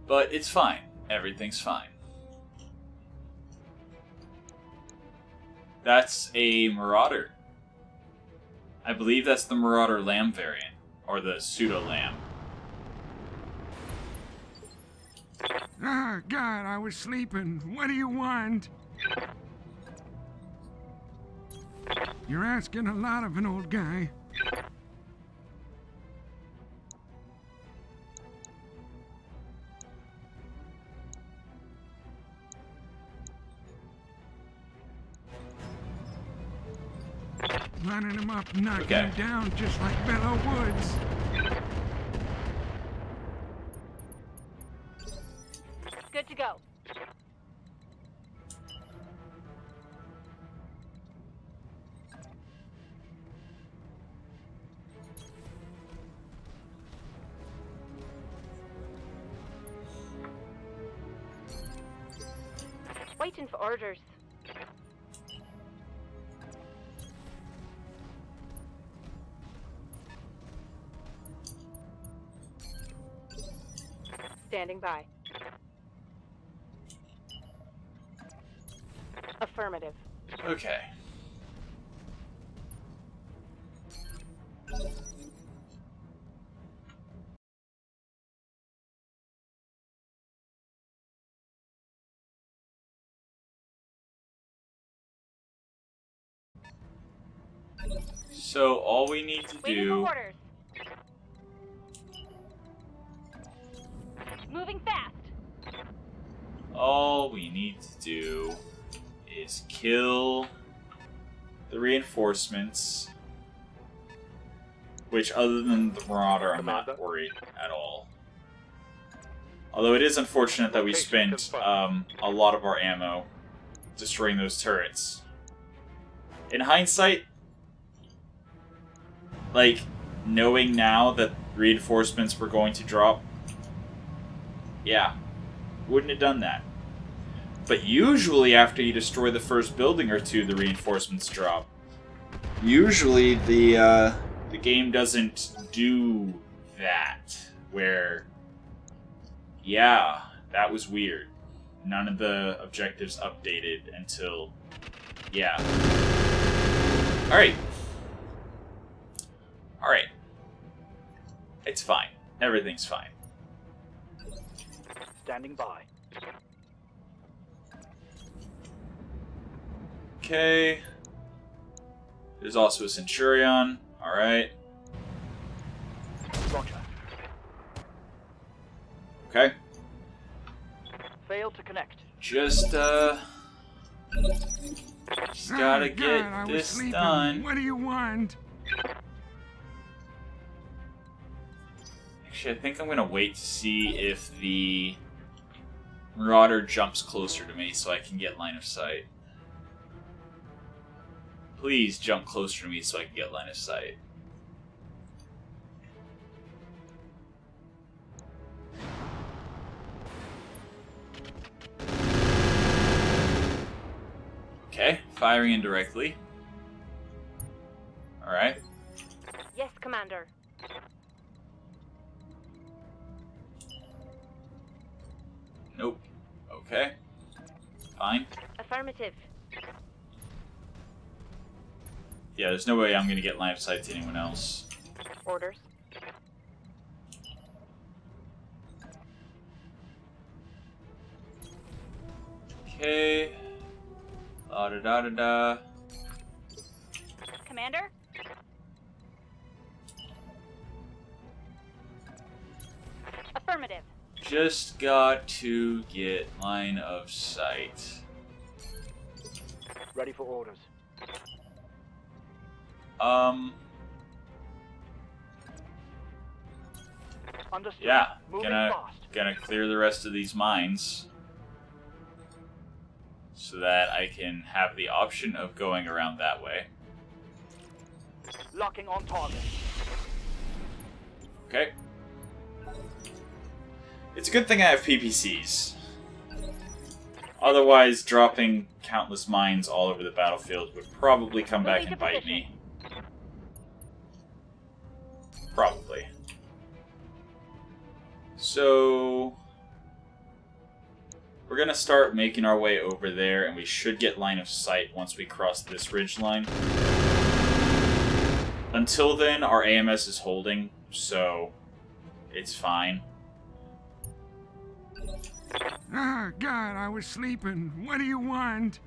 But it's fine. Everything's fine. That's a Marauder. I believe that's the Marauder Lamb variant, or the pseudo Lamb. Ah, God, I was sleeping. What do you want? You're asking a lot of an old guy. Lining him up, knocking him down just like Bellow Woods. Good to go. Waiting for orders. Standing by. Affirmative. Okay. So all we need to Waiting for do... orders. Moving fast. All we need to do is kill the reinforcements, which other than the Marauder, I'm not worried at all. Although it is unfortunate that we spent a lot of our ammo destroying those turrets. In hindsight, like, knowing now that reinforcements were going to drop, yeah, wouldn't have done that. But usually after you destroy the first building or two, the reinforcements drop. Usually the game doesn't do that, where, yeah, that was weird. None of the objectives updated until, yeah. Alright. Alright. It's fine. Everything's fine. Standing by. Okay. There's also a Centurion. Alright. Roger. Okay. Failed to connect. Just gotta God, get I was this sleeping. done. What do you want? Actually, I think I'm gonna wait to see if the Marauder jumps closer to me so I can get line of sight. Please jump closer to me so I can get line of sight. Okay, firing indirectly. Alright. Yes, Commander. Nope. Okay. Fine. Affirmative. Yeah, there's no way I'm gonna get line of sight to anyone else. Orders. Okay. Da da da da da. Commander? Affirmative. Just got to get line of sight. Ready for orders. Understood. Yeah, Moving fast. gonna clear the rest of these mines so that I can have the option of going around that way. Locking on target. Okay. It's a good thing I have PPCs. Otherwise, dropping countless mines all over the battlefield would probably come back Moving and to bite position. me. Probably. So... We're going to start making our way over there, and we should get line of sight once we cross this ridge line. Until then, our AMS is holding, so it's fine. Ah, God, I was sleeping. What do you want?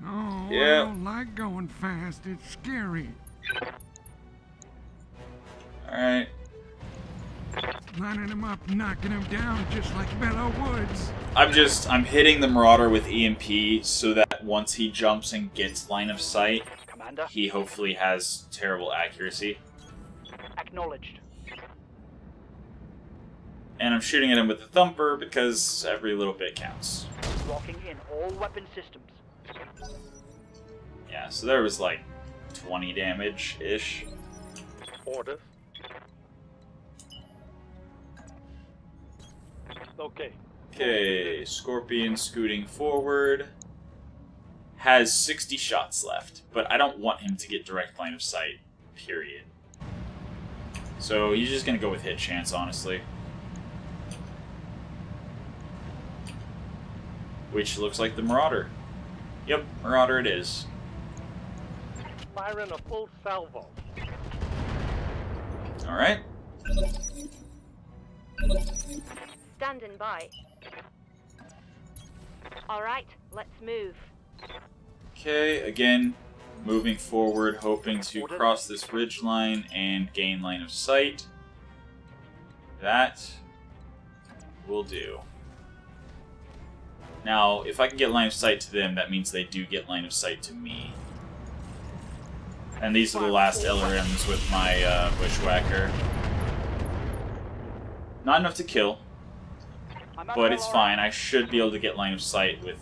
Oh, Yeah. I don't like going fast. It's scary. Alright. Lining him up, knocking him down just like Bello Woods. I'm hitting the Marauder with EMP so that once he jumps and gets line of sight, Commander, he hopefully has terrible accuracy. acknowledged. And I'm shooting at him with the Thumper because every little bit counts. Locking in all weapon systems. Yeah, so there was like 20 damage-ish. Orders. Okay. Okay, Scorpion scooting forward. Has 60 shots left, but I don't want him to get direct line of sight, period. So he's just going to go with hit chance, honestly. Which looks like the Marauder. Yep, Marauder it is. Firing a full salvo. Alright. Standing by. Alright, let's move. Okay, again, moving forward, hoping to cross this ridge line and gain line of sight. That will do. Now, if I can get line of sight to them, that means they do get line of sight to me. And these are the last LRMs with my Bushwacker. Not enough to kill, but it's fine. I should be able to get line of sight with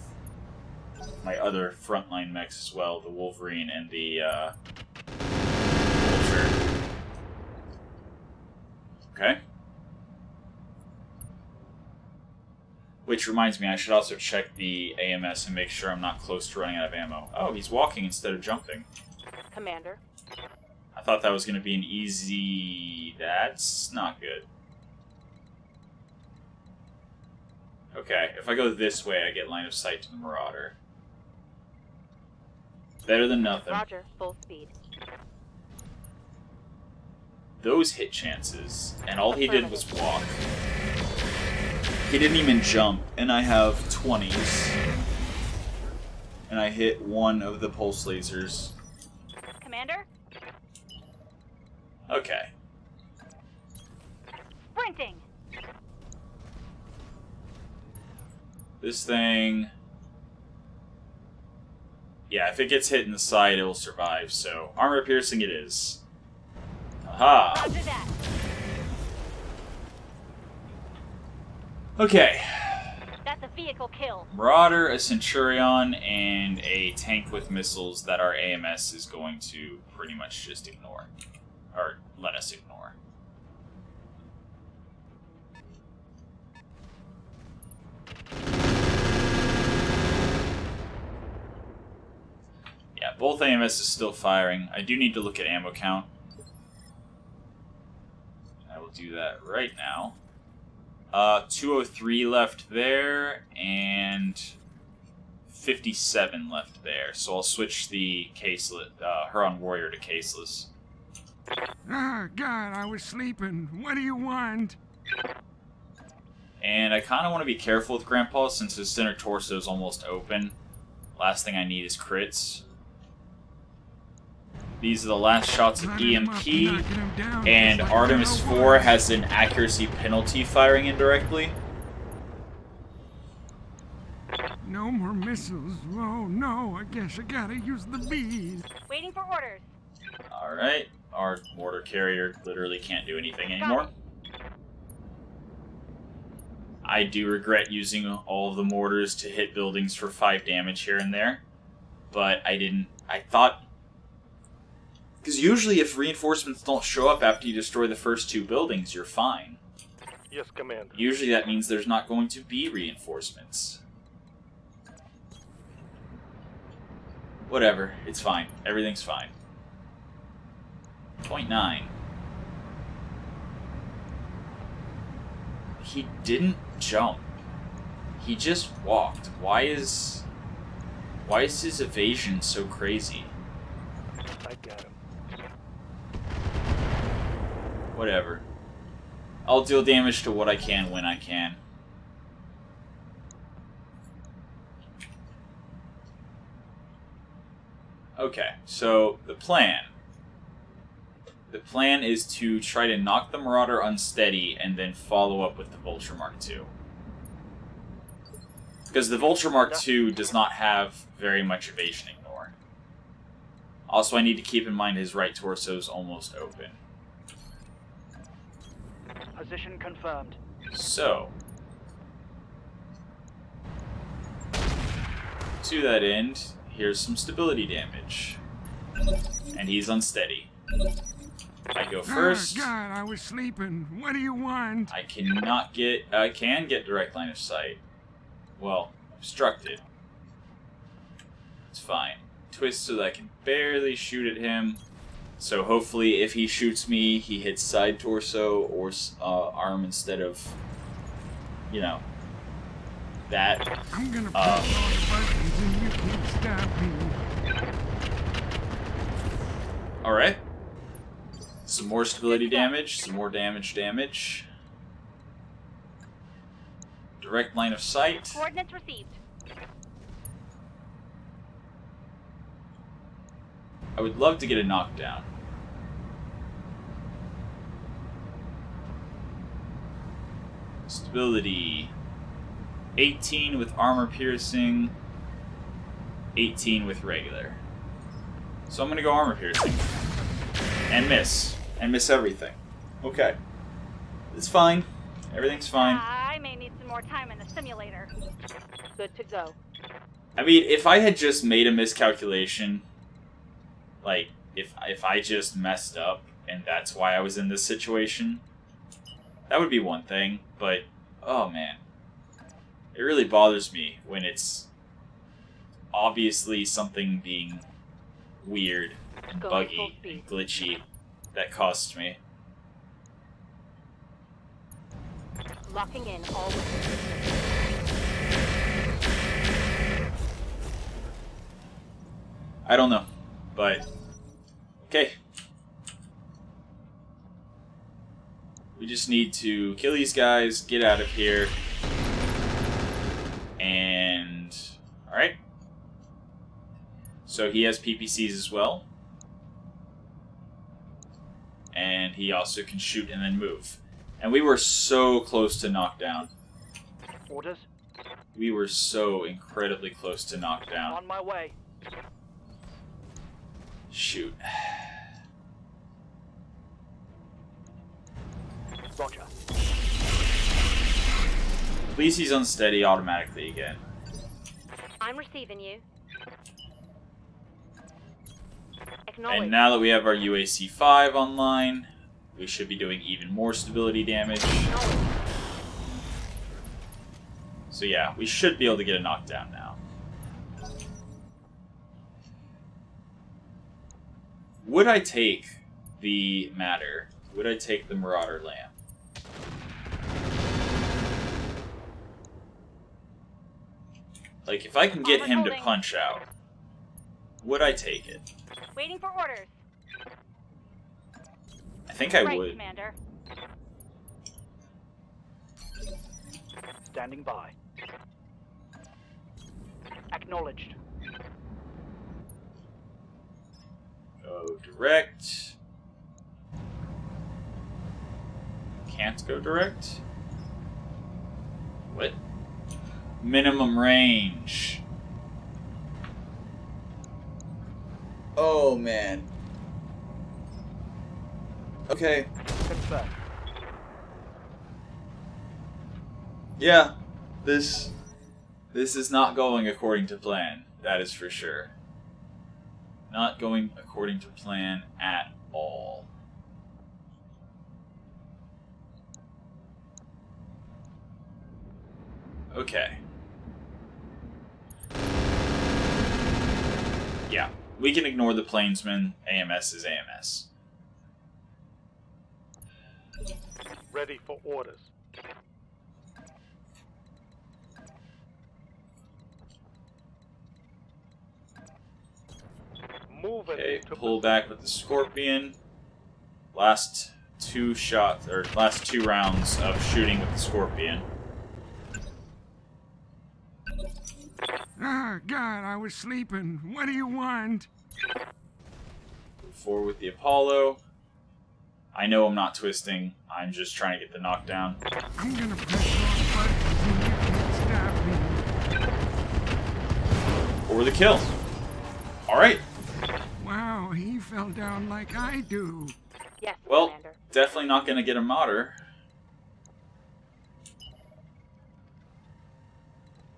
my other frontline mechs as well, the Wolverine and the Vulture. Okay. Which reminds me, I should also check the AMS and make sure I'm not close to running out of ammo. Oh, he's walking instead of jumping. Commander. I thought that was going to be an easy... That's not good. Okay, if I go this way, I get line of sight to the Marauder. Better than nothing. Roger, full speed. Those hit chances, and all he did was walk. He didn't even jump, and I have 20s. And I hit one of the pulse lasers. Commander? Okay. Sprinting! This thing... Yeah, if it gets hit in the side, it'll survive, so... Armor piercing it is. Aha! Roger that. Okay. That's a vehicle kill. Marauder, a Centurion, and a tank with missiles that our AMS is going to pretty much just ignore. Or let us ignore. Yeah, both AMS is still firing. I do need to look at ammo count. I will do that right now. 203 left there, and 57 left there. So I'll switch the caseless, Huron Warrior to caseless. Ah, God, I was sleeping. What do you want? And I kind of want to be careful with Grandpa since his center torso is almost open. Last thing I need is crits. These are the last shots of EMP, and Artemis 4 has an accuracy penalty firing indirectly. No more missiles. Oh, no, I guess I gotta use the bees. Waiting for orders. Alright, our mortar carrier literally can't do anything anymore. I do regret using all of the mortars to hit buildings for 5 damage here and there, but I thought... Because usually if reinforcements don't show up after you destroy the first 2 buildings, you're fine. Yes, Commander. Usually that means there's not going to be reinforcements. Whatever, it's fine. Everything's fine. 0.9. He didn't jump. He just walked. Why is his evasion so crazy? I got him. Whatever. I'll deal damage to what I can when I can. Okay, so the plan. The plan is to try to knock the Marauder unsteady and then follow up with the Vulture Mark II. Because the Vulture Mark II does not have very much evasion ignore. Also, I need to keep in mind his right torso is almost open. Position confirmed. So, to that end, here's some stability damage. And he's unsteady. I go first. Oh, God, I was sleeping. What do you want? I can get direct line of sight. Well, obstructed. It's fine. Twist so that I can barely shoot at him. So hopefully if he shoots me, he hits side torso or arm instead of, you know, that. I'm gonna press all the buttons and you can't stop me. Alright. Some more stability damage, some more damage. Direct line of sight. Coordinates received. I would love to get a knockdown. Stability. 18 with armor piercing. 18 with regular. So I'm gonna go armor piercing. And miss. And miss everything. Okay. It's fine. Everything's fine. I may need some more time in the simulator. Good to go. I mean, if I had just made a miscalculation, like, if I just messed up and that's why I was in this situation, that would be one thing, but, oh man. It really bothers me when it's obviously something being weird and buggy and glitchy that costs me. Locking in all weapons. I don't know, but okay. We just need to kill these guys, get out of here, and alright. So he has PPCs as well. And he also can shoot and then move. And we were so close to knockdown. Orders? We were so incredibly close to knockdown. On my way. Shoot. Roger. Please he's unsteady automatically again. I'm receiving you. Acknowledge. And now that we have our UAC-5 online, we should be doing even more stability damage. So yeah, we should be able to get a knockdown now. Would I take the Matter? Would I take the Marauder Lamb? Like, if I can get him to punch out, would I take it? Waiting for orders. I think I Right, would. Commander. Standing by. Acknowledged. Go direct. Can't go direct? What? Minimum range. Oh, man. Okay. Confirmed. Yeah. This is not going according to plan. That is for sure. Not going according to plan at all. Okay. Yeah, we can ignore the Plainsman. AMS is AMS. Ready for orders. Covered. Okay, Took pull the- back with the Scorpion. Last two rounds of shooting with the Scorpion. Ah, God, I was sleeping. What do you want? Move forward with the Apollo. I know I'm not twisting. I'm just trying to get the knockdown. I'm gonna press all the buttons and you can't stop me. Or the kill. Alright. Wow, he fell down like I do. Yes, Well, Commander. definitely not going to get a modder.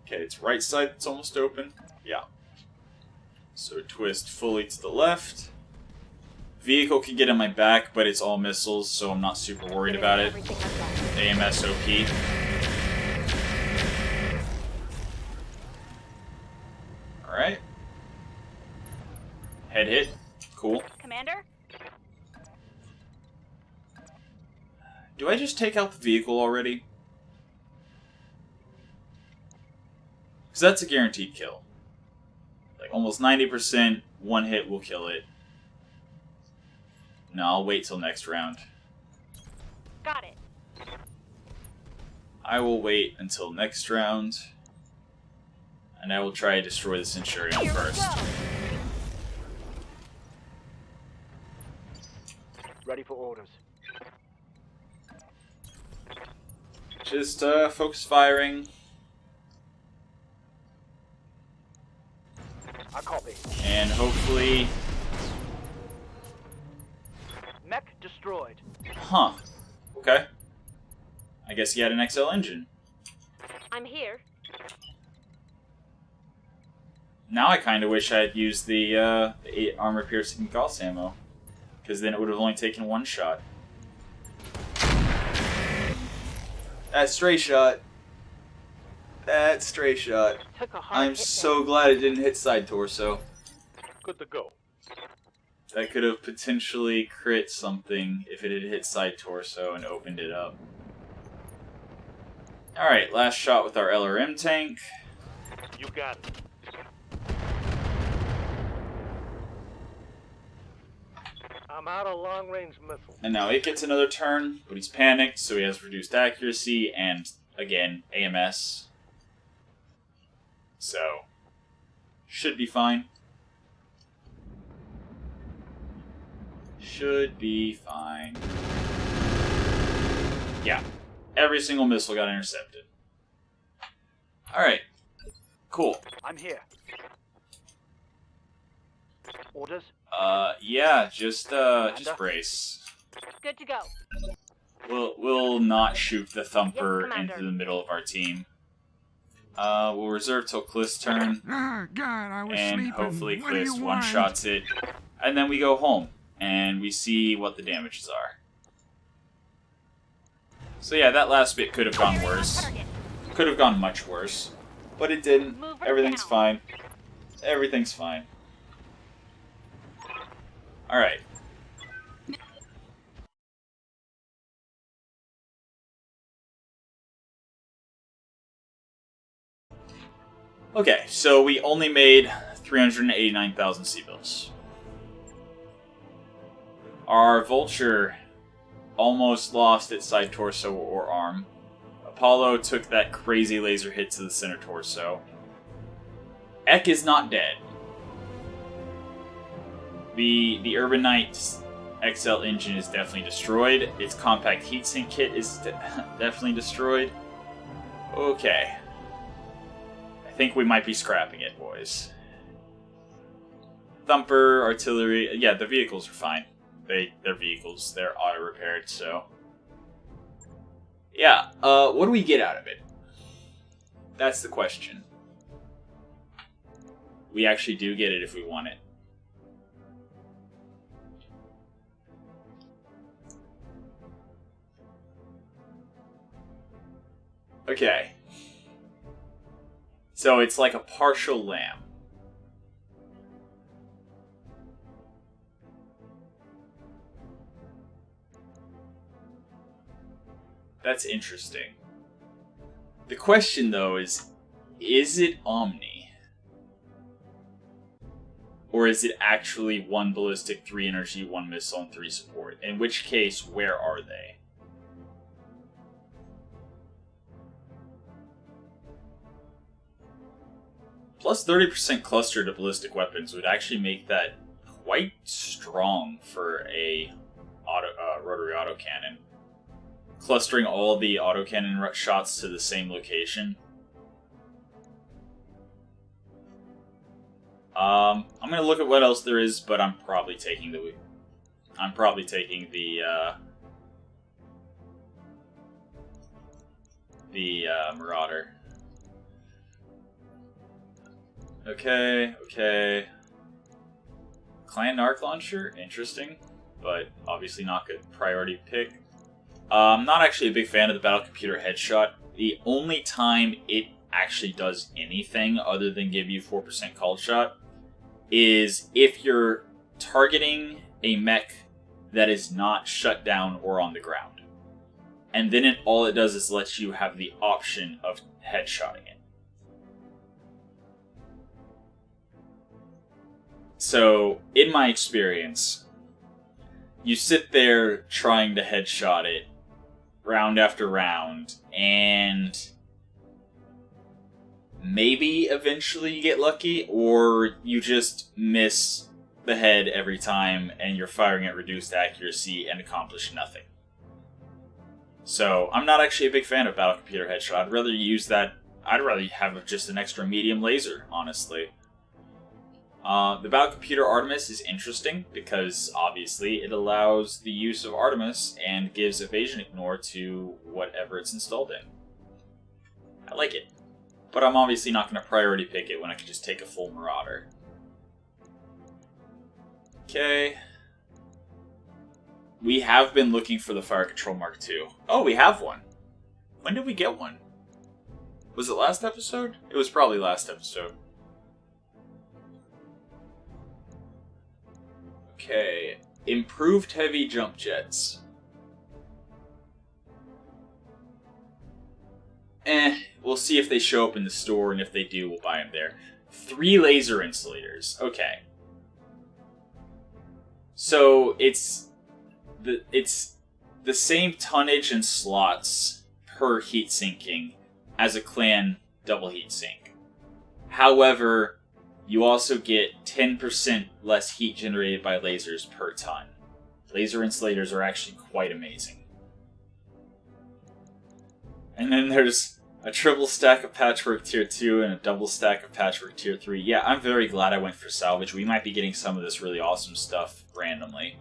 Okay, it's right side that's almost open. Yeah. So twist fully to the left. Vehicle can get in my back, but it's all missiles, so I'm not super worried about it. Everything I've got. AMS OP. Alright. Head hit. Cool. Commander? Do I just take out the vehicle already? Because that's a guaranteed kill. Like, almost 90%, one hit will kill it. No, I'll wait till next round. Got it. I will wait until next round. And I will try to destroy the Centurion Here we first. go. Ready for orders. Just focus firing. I copy. And hopefully... Mech destroyed. Huh. Okay. I guess he had an XL engine. I'm here. Now I kind of wish I had used the 8 armor-piercing Gauss ammo. Because then it would have only taken one shot. That stray shot. That stray shot. Took a hard I'm hit so glad it didn't hit side torso. Good to go. That could have potentially crit something if it had hit side torso and opened it up. Alright, last shot with our LRM tank. You got it. I'm out of long-range missiles. And now it gets another turn, but he's panicked, so he has reduced accuracy and, again, AMS. So, should be fine. Should be fine. Yeah, every single missile got intercepted. Alright, cool. I'm here. Orders. Yeah, just brace. Good to go. We'll not shoot the Thumper Yes, Commander. into the middle of our team. We'll reserve till Cliff's turn, Ah, God, I was and sleeping. hopefully What do Cliff you one-shots it, and then we go home, and we see what the damages are. So yeah, that last bit could have gone worse. Target. Could have gone much worse, but it didn't. Move her Everything's down. fine. Everything's fine. Alright. Okay, so we only made 389,000 C-bills. Our Vulture almost lost its side torso or arm. Apollo took that crazy laser hit to the center torso. Ek is not dead. The Urban Knight XL engine is definitely destroyed. Its compact heatsink kit is definitely destroyed. Okay. I think we might be scrapping it, boys. Thumper, artillery... Yeah, the vehicles are fine. They're vehicles. They're auto-repaired, so... Yeah, what do we get out of it? That's the question. We actually do get it if we want it. Okay. So it's like a partial lamb. That's interesting. The question, though, is it Omni? Or is it actually 1 ballistic, 3 energy, 1 missile, and 3 support? In which case, where are they? Plus 30% cluster to ballistic weapons would actually make that quite strong for a rotary autocannon. Clustering all the autocannon shots to the same location. I'm gonna look at what else there is, but I'm probably taking the Marauder. Okay. Clan Arc Launcher, interesting, but obviously not good priority pick. I'm not actually a big fan of the Battle Computer Headshot. The only time it actually does anything other than give you 4% call shot is if you're targeting a mech that is not shut down or on the ground. And then all it does is let you have the option of headshotting it. So, in my experience, you sit there trying to headshot it round after round, and maybe eventually you get lucky, or you just miss the head every time and you're firing at reduced accuracy and accomplish nothing. So, I'm not actually a big fan of Battle Computer Headshot. I'd rather have just an extra medium laser, honestly. The Battle Computer Artemis is interesting because, obviously, it allows the use of Artemis and gives evasion ignore to whatever it's installed in. I like it. But I'm obviously not going to priority pick it when I can just take a full Marauder. Okay. We have been looking for the Fire Control Mark II. Oh, we have one. When did we get one? Was it last episode? It was probably last episode. Okay. Improved heavy jump jets. We'll see if they show up in the store, and if they do, we'll buy them there. 3 laser insulators. Okay. So, it's the same tonnage and slots per heat sinking as a clan double heat sink. However, you also get 10% less heat generated by lasers per ton. Laser insulators are actually quite amazing. And then there's a triple stack of Patchwork Tier 2 and a double stack of Patchwork Tier 3. Yeah, I'm very glad I went for salvage. We might be getting some of this really awesome stuff randomly.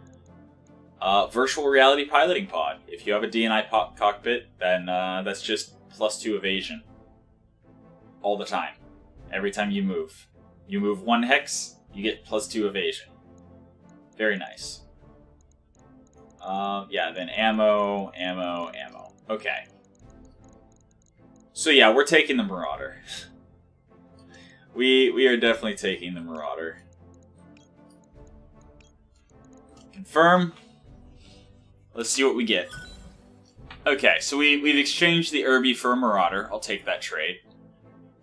Virtual Reality Piloting Pod. If you have a DNI cockpit, then that's just +2 evasion. All the time. Every time you move. You move 1 hex, you get +2 evasion. Very nice. Yeah, then ammo. Okay. So yeah, we're taking the Marauder. We are definitely taking the Marauder. Confirm. Let's see what we get. Okay, so we've exchanged the Irby for a Marauder. I'll take that trade.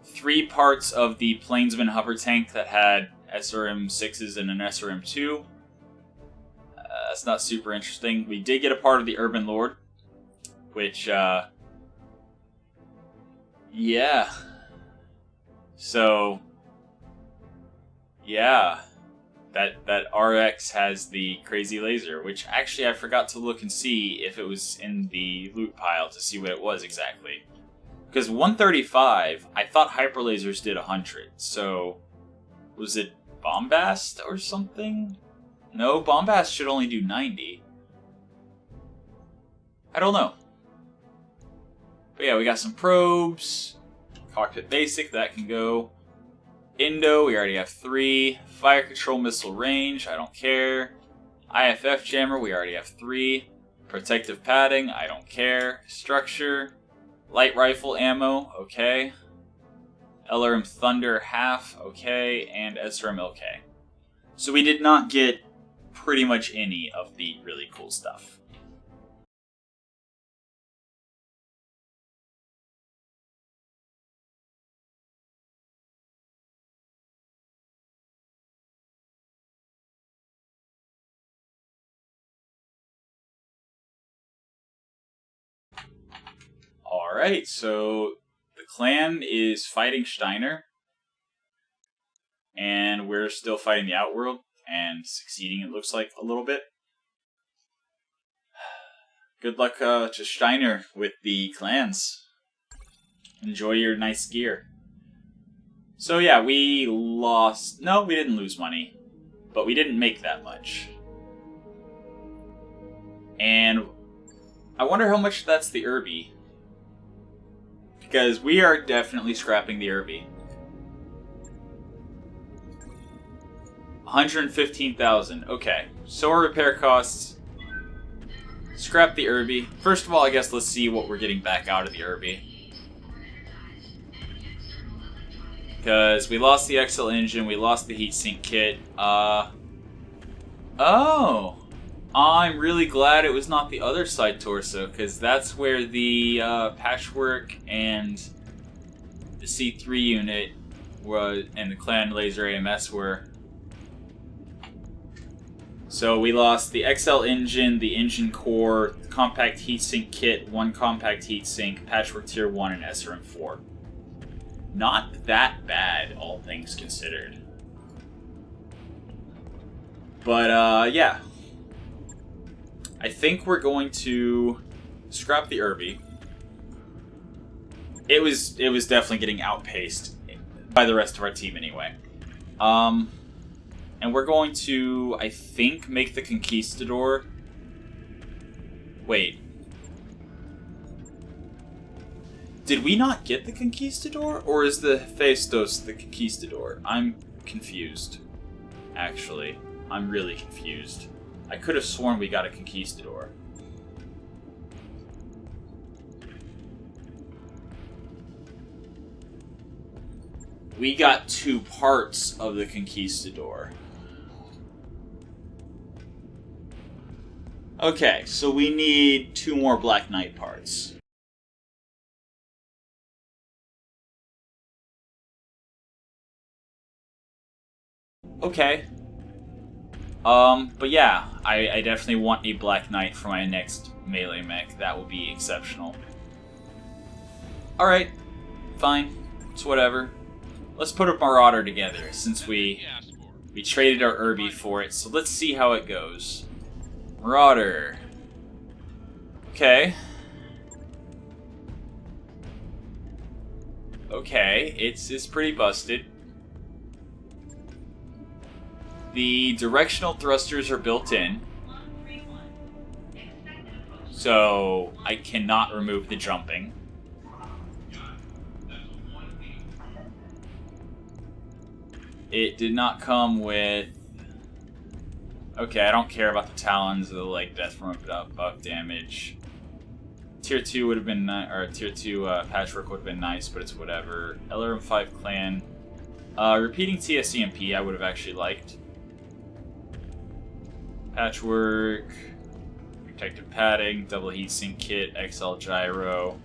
3 parts of the Plainsman hover tank that had SRM-6s and an SRM-2. That's not super interesting. We did get a part of the Urban Lord, which, yeah. So, yeah. That RX has the crazy laser, which actually I forgot to look and see if it was in the loot pile to see what it was exactly. Because 135, I thought hyper lasers did 100, so was it Bombast or something? No, Bombast should only do 90. I don't know. But yeah, we got some probes. Cockpit basic, that can go. Indo, we already have 3. Fire control missile range, I don't care. IFF jammer, we already have 3. Protective padding, I don't care. Structure, light rifle ammo, okay. LRM Thunder half, okay. And SRM okay. So we did not get pretty much any of the really cool stuff. Alright, so the clan is fighting Steiner. And we're still fighting the Outworld. And succeeding, it looks like, a little bit. Good luck to Steiner with the clans. Enjoy your nice gear. So yeah, we lost... No, we didn't lose money. But we didn't make that much. And I wonder how much that's the Irby. Because we are definitely scrapping the Irby. 115,000. Okay. So our repair costs. Scrap the Irby. First of all, I guess let's see what we're getting back out of the Irby. Because we lost the XL engine, we lost the heatsink kit. Oh! I'm really glad it was not the other side torso, because that's where the Patchwork and the C3 unit was, and the Clan Laser AMS were. So we lost the XL engine, the engine core, compact heatsink kit, 1 compact heatsink, Patchwork Tier 1, and SRM4. Not that bad, all things considered. But, yeah. I think we're going to scrap the Irby. It was definitely getting outpaced by the rest of our team anyway. And we're going to, I think, make the Conquistador. Wait. Did we not get the Conquistador? Or is the Hephaestos the Conquistador? I'm confused. Actually. I'm really confused. I could have sworn we got a Conquistador. We got 2 parts of the Conquistador. Okay, so we need 2 more Black Knight parts. Okay. But yeah, I definitely want a Black Knight for my next melee mech. That will be exceptional. Alright, fine. It's whatever. Let's put a Marauder together, since we traded our Irby for it, so let's see how it goes. Marauder. Okay. Okay, it's pretty busted. The directional thrusters are built in, so I cannot remove the jumping. It did not come with... Okay, I don't care about the talons or the leg death from buff damage. Tier 2 would have been or Tier 2 Patchwork would have been nice, but it's whatever. LRM5 Clan. Repeating TSCMP I would have actually liked. Patchwork, protective padding, double heatsink kit, XL gyro.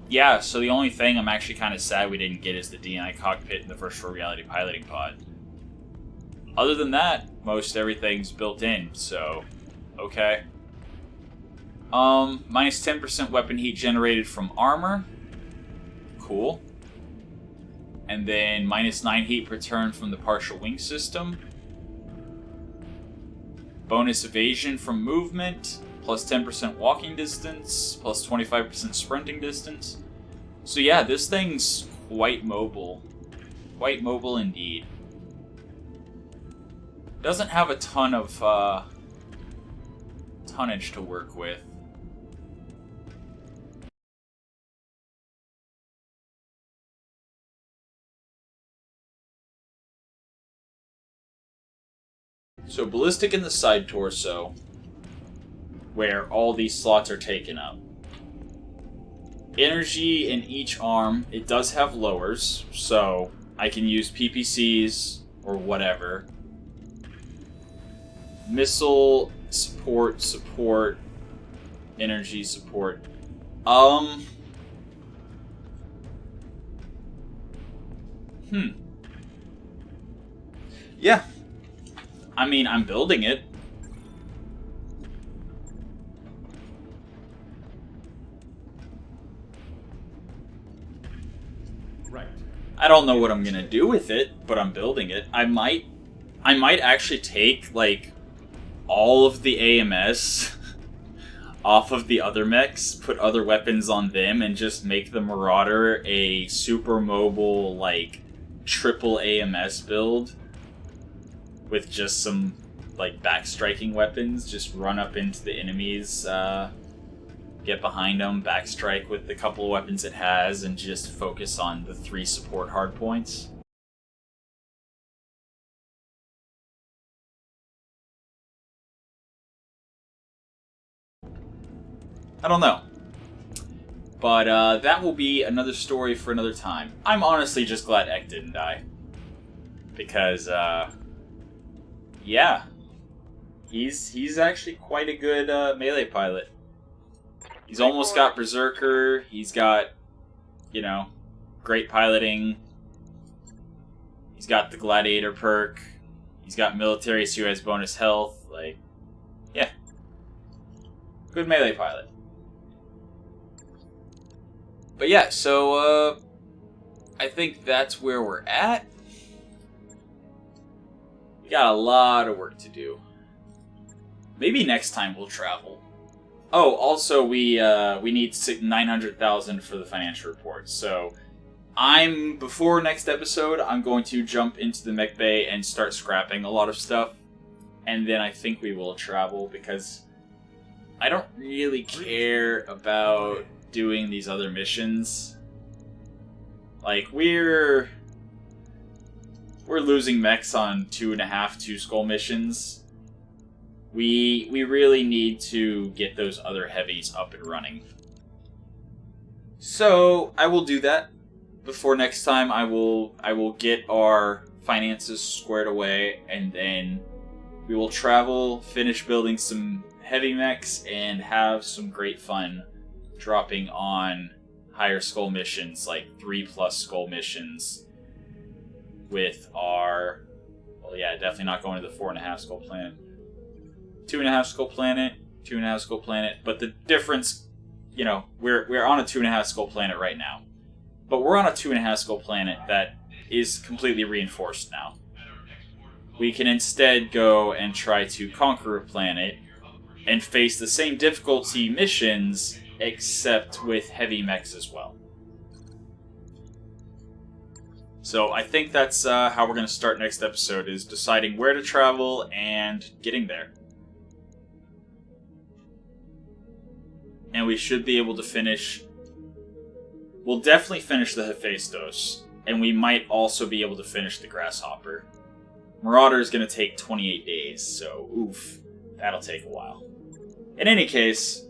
Yeah, so the only thing I'm actually kind of sad we didn't get is the DNI cockpit and the first floor reality piloting pod. Other than that, most everything's built in, so okay. Minus 10% weapon heat generated from armor. Cool. And then minus 9 heat per turn from the partial wing system. Bonus evasion from movement, plus 10% walking distance, plus 25% sprinting distance. So yeah, this thing's quite mobile. Quite mobile indeed. Doesn't have a ton of tonnage to work with. So ballistic in the side torso, where all these slots are taken up. Energy in each arm, it does have lowers, so I can use PPCs or whatever. Missile support, energy support. Yeah. I mean, I'm building it. Right. I don't know what I'm gonna do with it, but I'm building it. I might actually take, like, all of the AMS off of the other mechs, put other weapons on them, and just make the Marauder a super mobile, like, triple AMS build with just some, like, backstriking weapons. Just run up into the enemies, get behind them, backstrike with the couple of weapons it has, and just focus on the 3 support hardpoints. I don't know. But that will be another story for another time. I'm honestly just glad Ek didn't die. Because, yeah. He's actually quite a good melee pilot. He's almost got Berserker, he's got, you know, great piloting. He's got the Gladiator perk. He's got military, so he has bonus health. Like, yeah. Good melee pilot. But yeah, so, I think that's where we're at. We got a lot of work to do. Maybe next time we'll travel. Oh, also we need 900,000 for the financial report. So before next episode, I'm going to jump into the mech bay and start scrapping a lot of stuff. And then I think we will travel because I don't really care about doing these other missions. Like, we're losing mechs on 2 skull missions. We really need to get those other heavies up and running. So I will do that. Before next time, I will get our finances squared away, and then we will travel, finish building some heavy mechs, and have some great fun dropping on higher skull missions, like 3+ skull missions, with our, well, yeah, definitely not going to the 4.5 skull planet. 2.5 skull planet, 2.5 skull planet, but the difference, you know, we're on a 2.5 skull planet right now, but we're on a 2.5 skull planet that is completely reinforced now. We can instead go and try to conquer a planet and face the same difficulty missions, except with heavy mechs as well. So I think that's how we're going to start next episode, is deciding where to travel and getting there. And we should be able to finish... We'll definitely finish the Hephaestos, and we might also be able to finish the Grasshopper. Marauder is going to take 28 days, so oof, that'll take a while. In any case,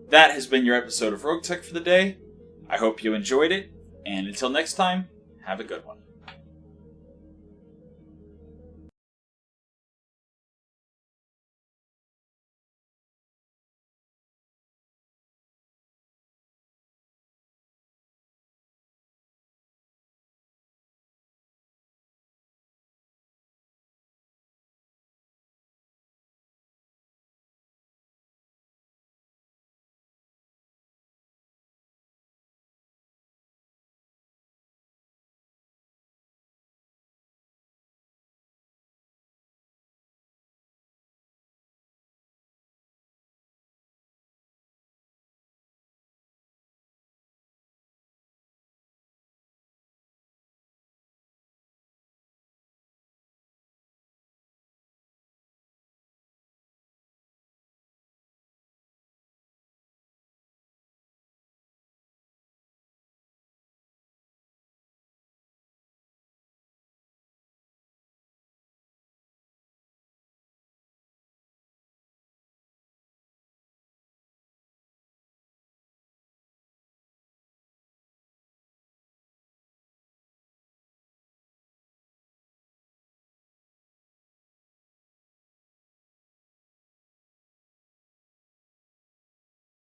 that has been your episode of Roguetech for the day. I hope you enjoyed it, and until next time, have a good one.